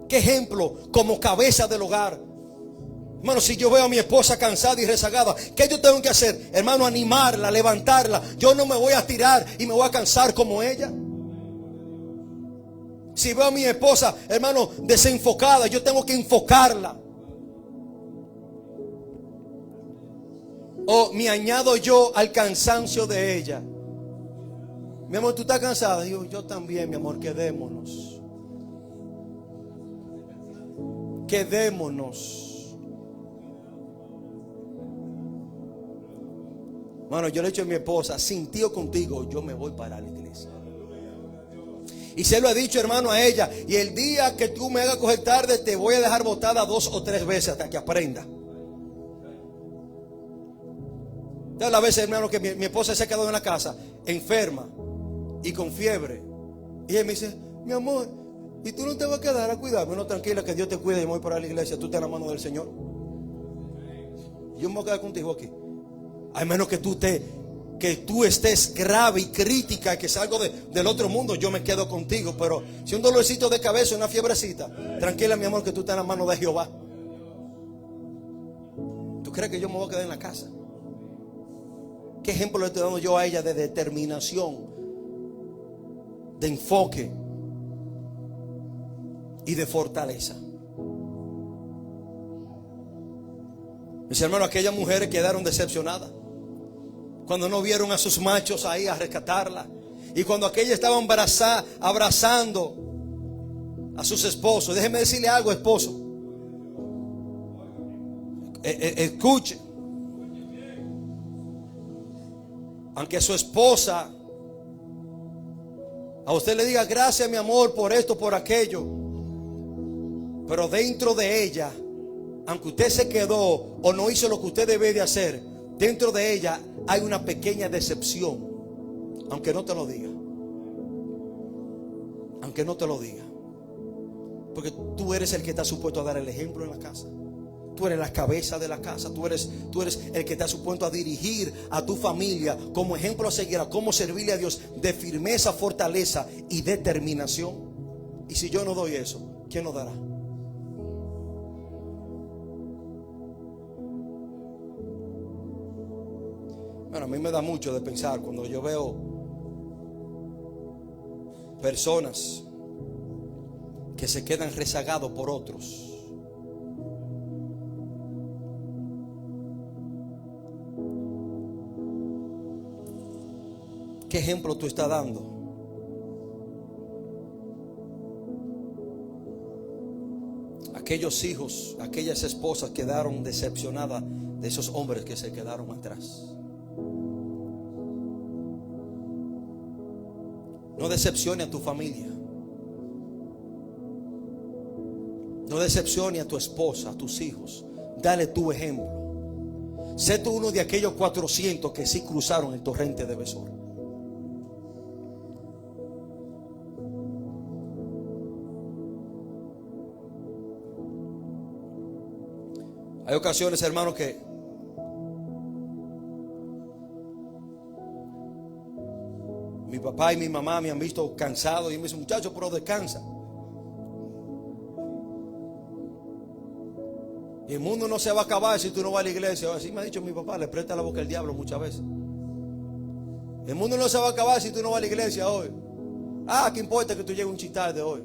¿Qué ejemplo como cabeza del hogar Hermano, si yo veo a mi esposa cansada y rezagada, ¿qué yo tengo que hacer? Hermano, animarla, levantarla. Yo no me voy a tirar y me voy a cansar como ella. Si veo a mi esposa, hermano, desenfocada, yo tengo que enfocarla. O me añado yo al cansancio de ella. Mi amor, ¿tú estás cansada? Yo también, mi amor, quedémonos. Quedémonos. Mano, yo le he dicho a mi esposa, sin ti o contigo, yo me voy para la iglesia. Y se lo he dicho, hermano, a ella. Y el día que tú me hagas coger tarde, te voy a dejar botada 2 o 3 veces hasta que aprenda. Entonces, las veces, hermano, que mi esposa se ha quedado en la casa, enferma y con fiebre. Y ella me dice, mi amor, ¿y tú no te vas a quedar a cuidarme? No, tranquila, que Dios te cuide. Yo me voy para la iglesia. Tú estás en la mano del Señor. Yo me voy a quedar contigo aquí. A menos que tú estés grave y crítica, que salgo del otro mundo, yo me quedo contigo. Pero si un dolorcito de cabeza, una fiebrecita, tranquila, mi amor, que tú estás en la mano de Jehová. ¿Tú crees que yo me voy a quedar en la casa? ¿Qué ejemplo le estoy dando yo a ella de determinación, de enfoque y de fortaleza? Mis hermanos, aquellas mujeres quedaron decepcionadas cuando no vieron a sus machos ahí a rescatarla. Y cuando aquellas estaban abrazando a sus esposos. Déjeme decirle algo, esposo. Escuche. Aunque su esposa a usted le diga gracias, mi amor, por esto, por aquello, pero dentro de ella, aunque usted se quedó o no hizo lo que usted debe de hacer, dentro de ella hay una pequeña decepción. Aunque no te lo diga. Aunque no te lo diga. Porque tú eres el que está supuesto a dar el ejemplo en la casa. Tú eres la cabeza de la casa. Tú eres el que está supuesto a dirigir a tu familia como ejemplo a seguir, a cómo servirle a Dios de firmeza, fortaleza y determinación. Y si yo no doy eso, ¿quién lo dará? Bueno, a mí me da mucho de pensar cuando yo veo personas que se quedan rezagados por otros. ¿Qué ejemplo tú estás dando? Aquellos hijos, aquellas esposas quedaron decepcionadas de esos hombres que se quedaron atrás. No decepcione a tu familia. No decepcione a tu esposa, a tus hijos. Dale tu ejemplo. Sé tú uno de aquellos 400 que sí cruzaron el torrente de Besor. Hay ocasiones, hermanos, que mi papá y mi mamá me han visto cansado y me dicen, muchacho, pero descansa. Y el mundo no se va a acabar si tú no vas a la iglesia. Así me ha dicho mi papá, le presta la boca al diablo muchas veces. El mundo no se va a acabar si tú no vas a la iglesia hoy. ¿Qué importa que tú llegues un chin tarde hoy?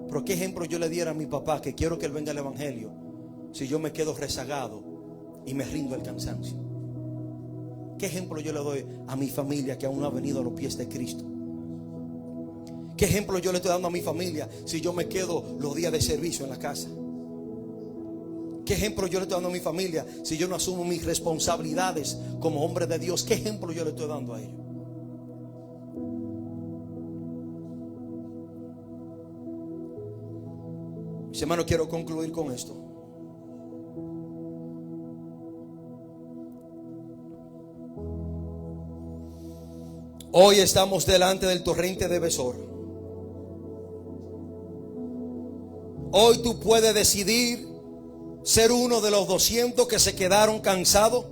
Pero qué ejemplo yo le diera a mi papá, que quiero que él venga al evangelio, si yo me quedo rezagado y me rindo al cansancio. ¿Qué ejemplo yo le doy a mi familia que aún no ha venido a los pies de Cristo? ¿Qué ejemplo yo le estoy dando a mi familia si yo me quedo los días de servicio en la casa? ¿Qué ejemplo yo le estoy dando a mi familia si yo no asumo mis responsabilidades como hombre de Dios? ¿Qué ejemplo yo le estoy dando a ellos? Mis hermanos, quiero concluir con esto. Hoy estamos delante del torrente de Besor. Hoy tú puedes decidir ser uno de los 200 que se quedaron cansados.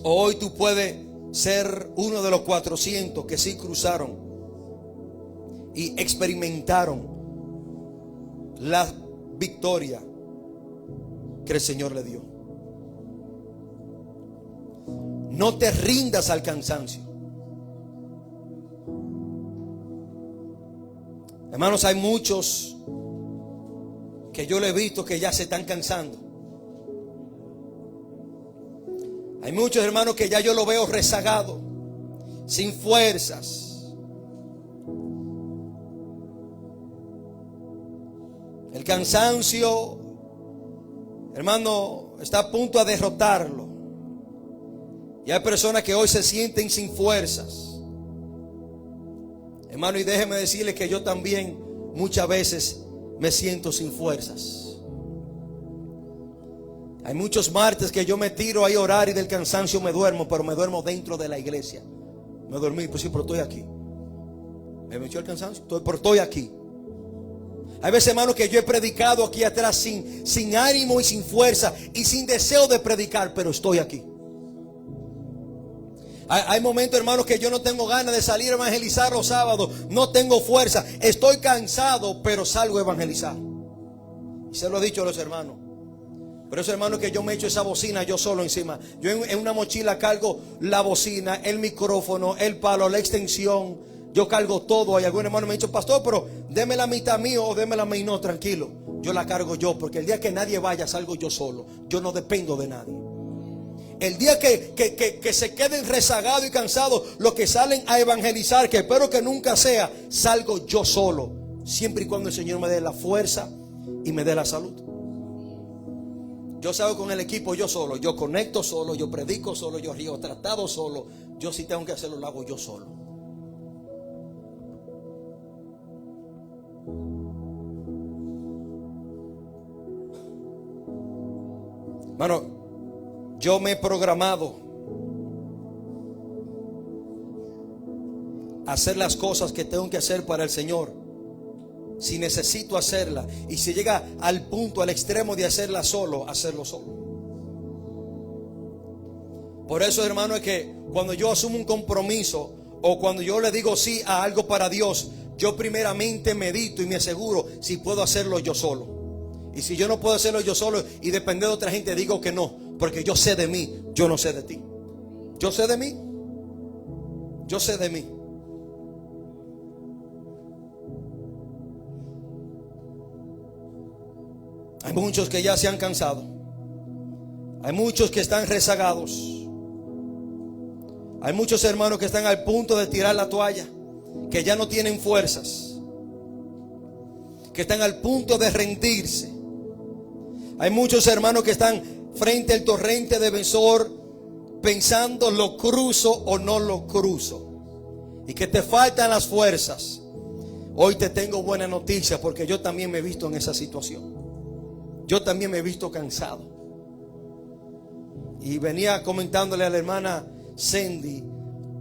Hoy tú puedes ser uno de los 400 que sí cruzaron y experimentaron la victoria que el Señor le dio. No te rindas al cansancio. Hermanos, hay muchos que yo le he visto que ya se están cansando. Hay muchos hermanos que ya yo lo veo rezagado, sin fuerzas. El cansancio, hermano, está a punto de derrotarlo. Y hay personas que hoy se sienten sin fuerzas. Hermano, y déjeme decirle que yo también muchas veces me siento sin fuerzas. Hay muchos martes que yo me tiro ahí a orar y del cansancio me duermo, pero me duermo dentro de la iglesia. Me dormí, pues sí, pero estoy aquí. Me echó el cansancio, pero estoy aquí. Hay veces, hermano, que yo he predicado aquí atrás sin ánimo y sin fuerza y sin deseo de predicar, pero estoy aquí. Hay momentos, hermanos, que yo no tengo ganas de salir a evangelizar los sábados. No tengo fuerza. Estoy cansado, pero salgo a evangelizar. Y se lo he dicho a los hermanos. Pero eso, hermanos, que yo me echo esa bocina yo solo encima. Yo en una mochila cargo la bocina, el micrófono, el palo, la extensión. Yo cargo todo. Hay algún hermano que me ha dicho, pastor, pero deme la mitad mío o deme la mía. No, tranquilo. Yo la cargo yo, porque el día que nadie vaya salgo yo solo. Yo no dependo de nadie. El día que se queden rezagados y cansados los que salen a evangelizar, que espero que nunca sea, salgo yo solo, siempre y cuando el Señor me dé la fuerza y me dé la salud. Yo salgo con el equipo yo solo, yo conecto solo, yo predico solo, yo río tratado solo. Yo si tengo que hacerlo, lo hago yo solo. Hermano, yo me he programado a hacer las cosas que tengo que hacer para el Señor. Si necesito hacerla, y si llega al punto, al extremo de hacerla solo, hacerlo solo. Por eso, hermano, es que cuando yo asumo un compromiso o cuando yo le digo sí a algo para Dios, yo primeramente medito y me aseguro si puedo hacerlo yo solo. Y si yo no puedo hacerlo yo solo y depender de otra gente, digo que no, porque yo sé de mí, yo no sé de ti. Yo sé de mí, yo sé de mí. Hay muchos que ya se han cansado. Hay muchos que están rezagados. Hay muchos hermanos que están al punto de tirar la toalla, que ya no tienen fuerzas, que están al punto de rendirse. Hay muchos hermanos que están frente al torrente de Besor pensando, ¿lo cruzo o no lo cruzo? Y que te faltan las fuerzas. Hoy te tengo buena noticia, porque yo también me he visto en esa situación. Yo también me he visto cansado. Y venía comentándole a la hermana Cindy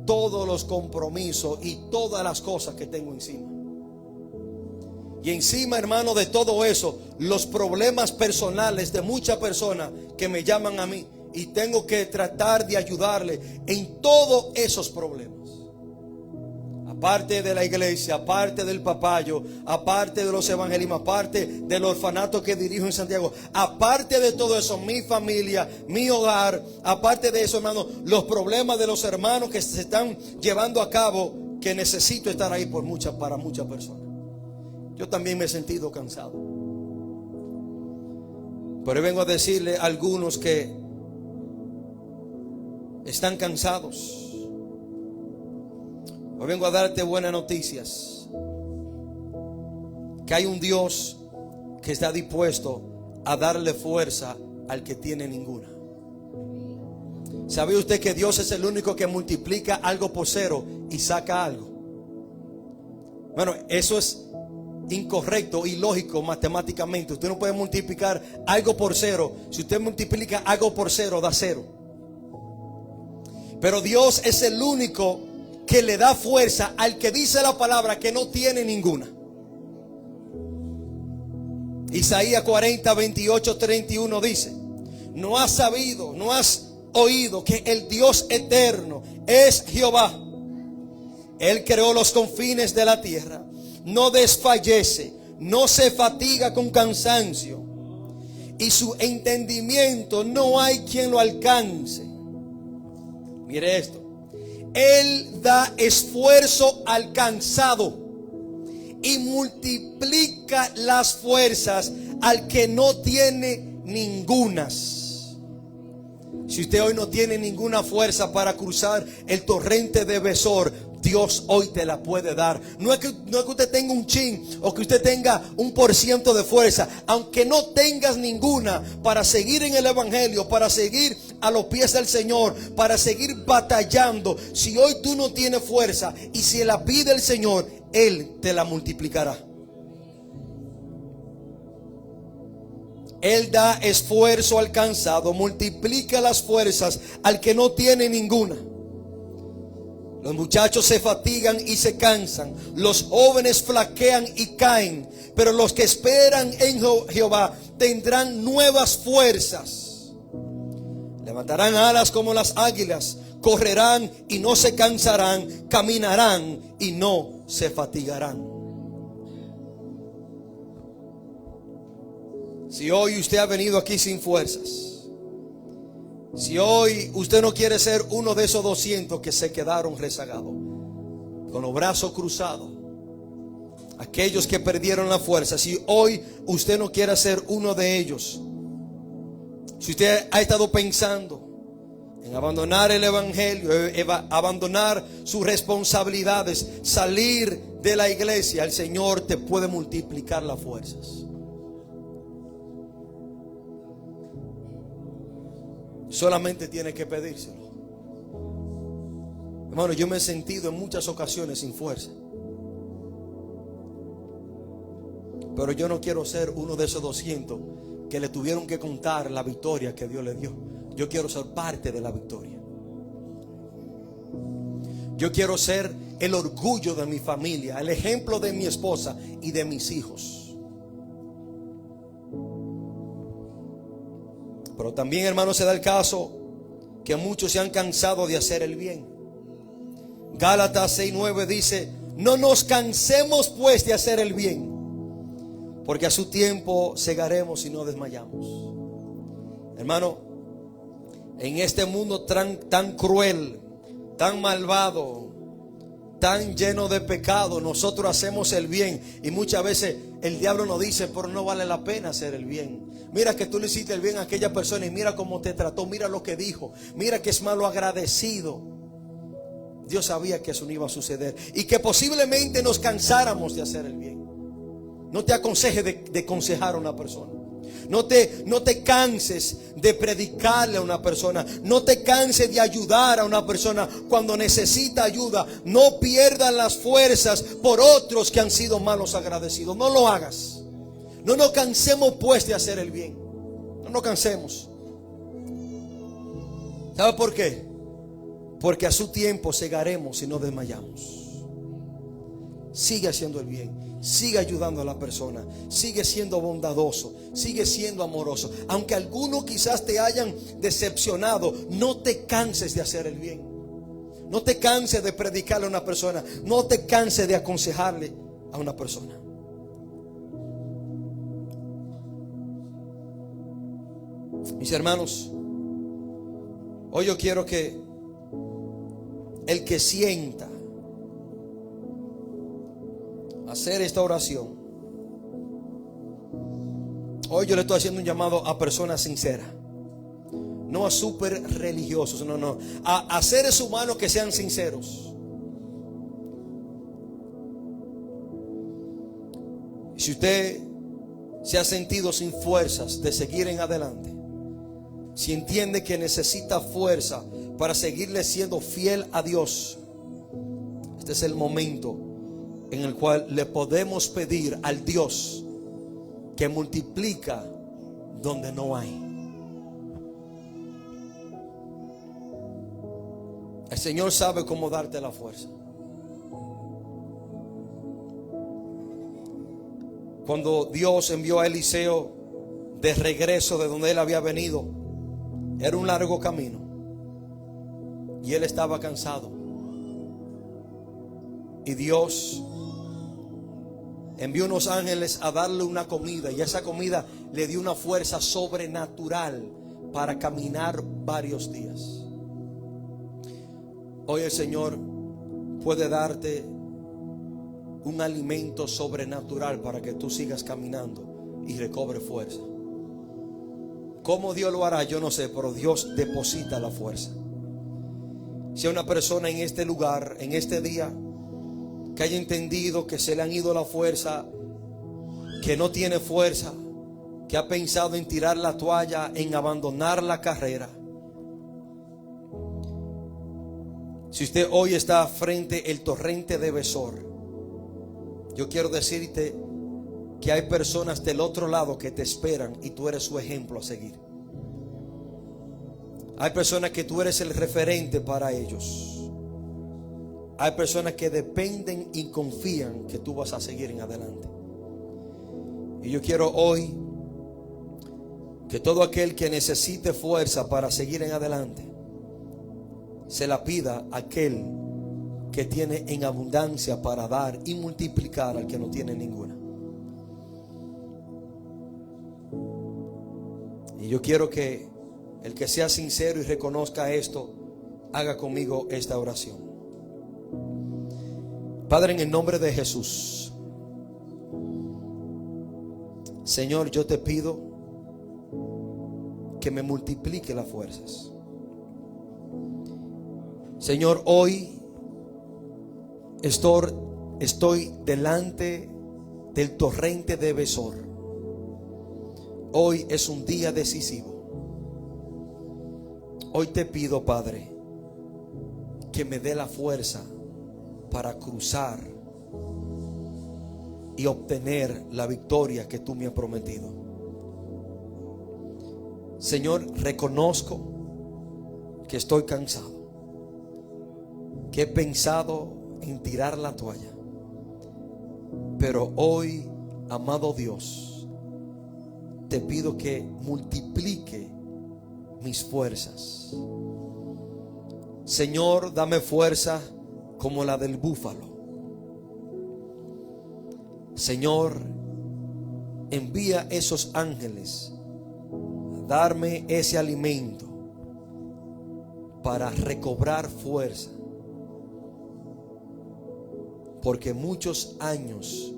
todos los compromisos y todas las cosas que tengo encima. Y encima, hermano, de todo eso, los problemas personales de muchas personas que me llaman a mí, y tengo que tratar de ayudarle en todos esos problemas. Aparte de la iglesia, aparte del papayo, aparte de los evangelismos, aparte del orfanato que dirijo en Santiago, aparte de todo eso, mi familia, mi hogar, aparte de eso, hermano, los problemas de los hermanos que se están llevando a cabo, que necesito estar ahí para muchas personas. Yo también me he sentido cansado. Pero vengo a decirle a algunos que están cansados. Hoy vengo a darte buenas noticias. Que hay un Dios que está dispuesto a darle fuerza al que tiene ninguna. ¿Sabe usted que Dios es el único que multiplica algo por cero y saca algo? Bueno, eso es incorrecto y ilógico matemáticamente. Usted no puede multiplicar algo por cero. Si usted multiplica algo por cero, da cero. Pero Dios es el único que le da fuerza al que dice la palabra que no tiene ninguna. Isaías 40, 28, 31 dice: no has sabido, no has oído que el Dios eterno es Jehová. Él creó los confines de la tierra, no desfallece, no se fatiga con cansancio, y su entendimiento no hay quien lo alcance. Mire esto. Él da esfuerzo al cansado y multiplica las fuerzas al que no tiene ningunas. Si usted hoy no tiene ninguna fuerza para cruzar el torrente de Besor, Dios hoy te la puede dar. No es que usted tenga un chin o que usted tenga 1% de fuerza. Aunque no tengas ninguna para seguir en el evangelio, para seguir a los pies del Señor, para seguir batallando. Si hoy tú no tienes fuerza y si la pide el Señor, Él te la multiplicará. Él da esfuerzo al cansado, multiplica las fuerzas al que no tiene ninguna. Los muchachos se fatigan y se cansan, los jóvenes flaquean y caen, pero los que esperan en Jehová tendrán nuevas fuerzas. Levantarán alas como las águilas, correrán y no se cansarán, caminarán y no se fatigarán. Si hoy usted ha venido aquí sin fuerzas, si hoy usted no quiere ser uno de esos 200 que se quedaron rezagados, con los brazos cruzados, aquellos que perdieron la fuerza, si hoy usted no quiere ser uno de ellos, si usted ha estado pensando en abandonar el evangelio, abandonar sus responsabilidades, salir de la iglesia, el Señor te puede multiplicar las fuerzas. Solamente tiene que pedírselo. Hermano, yo me he sentido en muchas ocasiones sin fuerza, pero yo no quiero ser uno de esos 200 que le tuvieron que contar la victoria que Dios le dio. Yo quiero ser parte de la victoria. Yo quiero ser el orgullo de mi familia, el ejemplo de mi esposa y de mis hijos. Pero también, hermano, se da el caso que muchos se han cansado de hacer el bien. Gálatas 6:9 dice: no nos cansemos pues de hacer el bien, porque a su tiempo segaremos y no desmayamos. Hermano, en este mundo tan cruel, tan malvado, tan lleno de pecado, nosotros hacemos el bien y muchas veces el diablo nos dice: pero no vale la pena hacer el bien. Mira que tú le hiciste el bien a aquella persona y mira cómo te trató, mira lo que dijo, mira que es malo agradecido. Dios sabía que eso no iba a suceder y que posiblemente nos cansáramos de hacer el bien. No te aconseje de aconsejar a una persona. No te canses de predicarle a una persona. No te canses de ayudar a una persona cuando necesita ayuda. No pierdas las fuerzas por otros que han sido malos agradecidos. No lo hagas. No nos cansemos pues de hacer el bien. No nos cansemos. ¿Sabe por qué? Porque a su tiempo segaremos y no desmayamos. Sigue haciendo el bien. Sigue ayudando a la persona. Sigue siendo bondadoso. Sigue siendo amoroso. Aunque algunos quizás te hayan decepcionado, no te canses de hacer el bien. No te canses de predicarle a una persona. No te canses de aconsejarle a una persona. Mis hermanos, hoy yo quiero que el que sienta hacer esta oración, hoy yo le estoy haciendo un llamado a personas sinceras, no a súper religiosos, no, a seres humanos que sean sinceros. Si usted se ha sentido sin fuerzas de seguir en adelante, si entiende que necesita fuerza para seguirle siendo fiel a Dios, este es el momento en el cual le podemos pedir al Dios que multiplica donde no hay. El Señor sabe cómo darte la fuerza. Cuando Dios envió a Eliseo de regreso de donde él había venido, era un largo camino y él estaba cansado. Y Dios envió unos ángeles a darle una comida, y esa comida le dio una fuerza sobrenatural para caminar varios días. Hoy el Señor puede darte un alimento sobrenatural para que tú sigas caminando y recobres fuerza. ¿Cómo Dios lo hará? Yo no sé, pero Dios deposita la fuerza. Si hay una persona en este lugar, en este día, que haya entendido que se le han ido la fuerza, que no tiene fuerza, que ha pensado en tirar la toalla, en abandonar la carrera. Si usted hoy está frente al torrente de Besor, yo quiero decirte que hay personas del otro lado que te esperan y tú eres su ejemplo a seguir. Hay personas que tú eres el referente para ellos. Hay personas que dependen y confían que tú vas a seguir en adelante. Y yo quiero hoy que todo aquel que necesite fuerza para seguir en adelante se la pida a aquel que tiene en abundancia para dar y multiplicar al que no tiene ninguna. Y yo quiero que el que sea sincero y reconozca esto, haga conmigo esta oración. Padre, en el nombre de Jesús, Señor, yo te pido que me multiplique las fuerzas. Señor, hoy estoy delante del torrente de Besor. Hoy es un día decisivo. Hoy te pido, Padre, que me dé la fuerza para cruzar y obtener la victoria que tú me has prometido. Señor, reconozco que estoy cansado, que he pensado en tirar la toalla, pero hoy, amado Dios, te pido que multiplique mis fuerzas. Señor, dame fuerza como la del búfalo. Señor, envía esos ángeles a darme ese alimento para recobrar fuerza, porque muchos años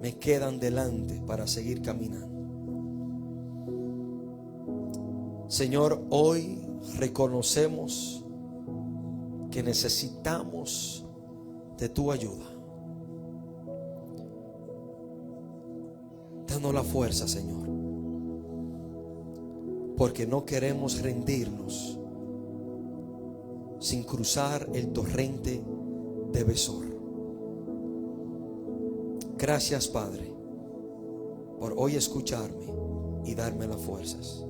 me quedan delante para seguir caminando. Señor, hoy reconocemos que necesitamos de tu ayuda. Danos la fuerza, Señor, porque no queremos rendirnos sin cruzar el torrente de Besor. Gracias, Padre, por hoy escucharme y darme las fuerzas.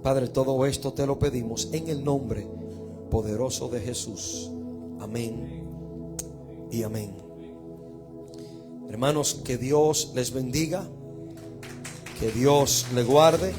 Padre, todo esto te lo pedimos en el nombre poderoso de Jesús. Amén y amén. Hermanos, que Dios les bendiga, que Dios les guarde.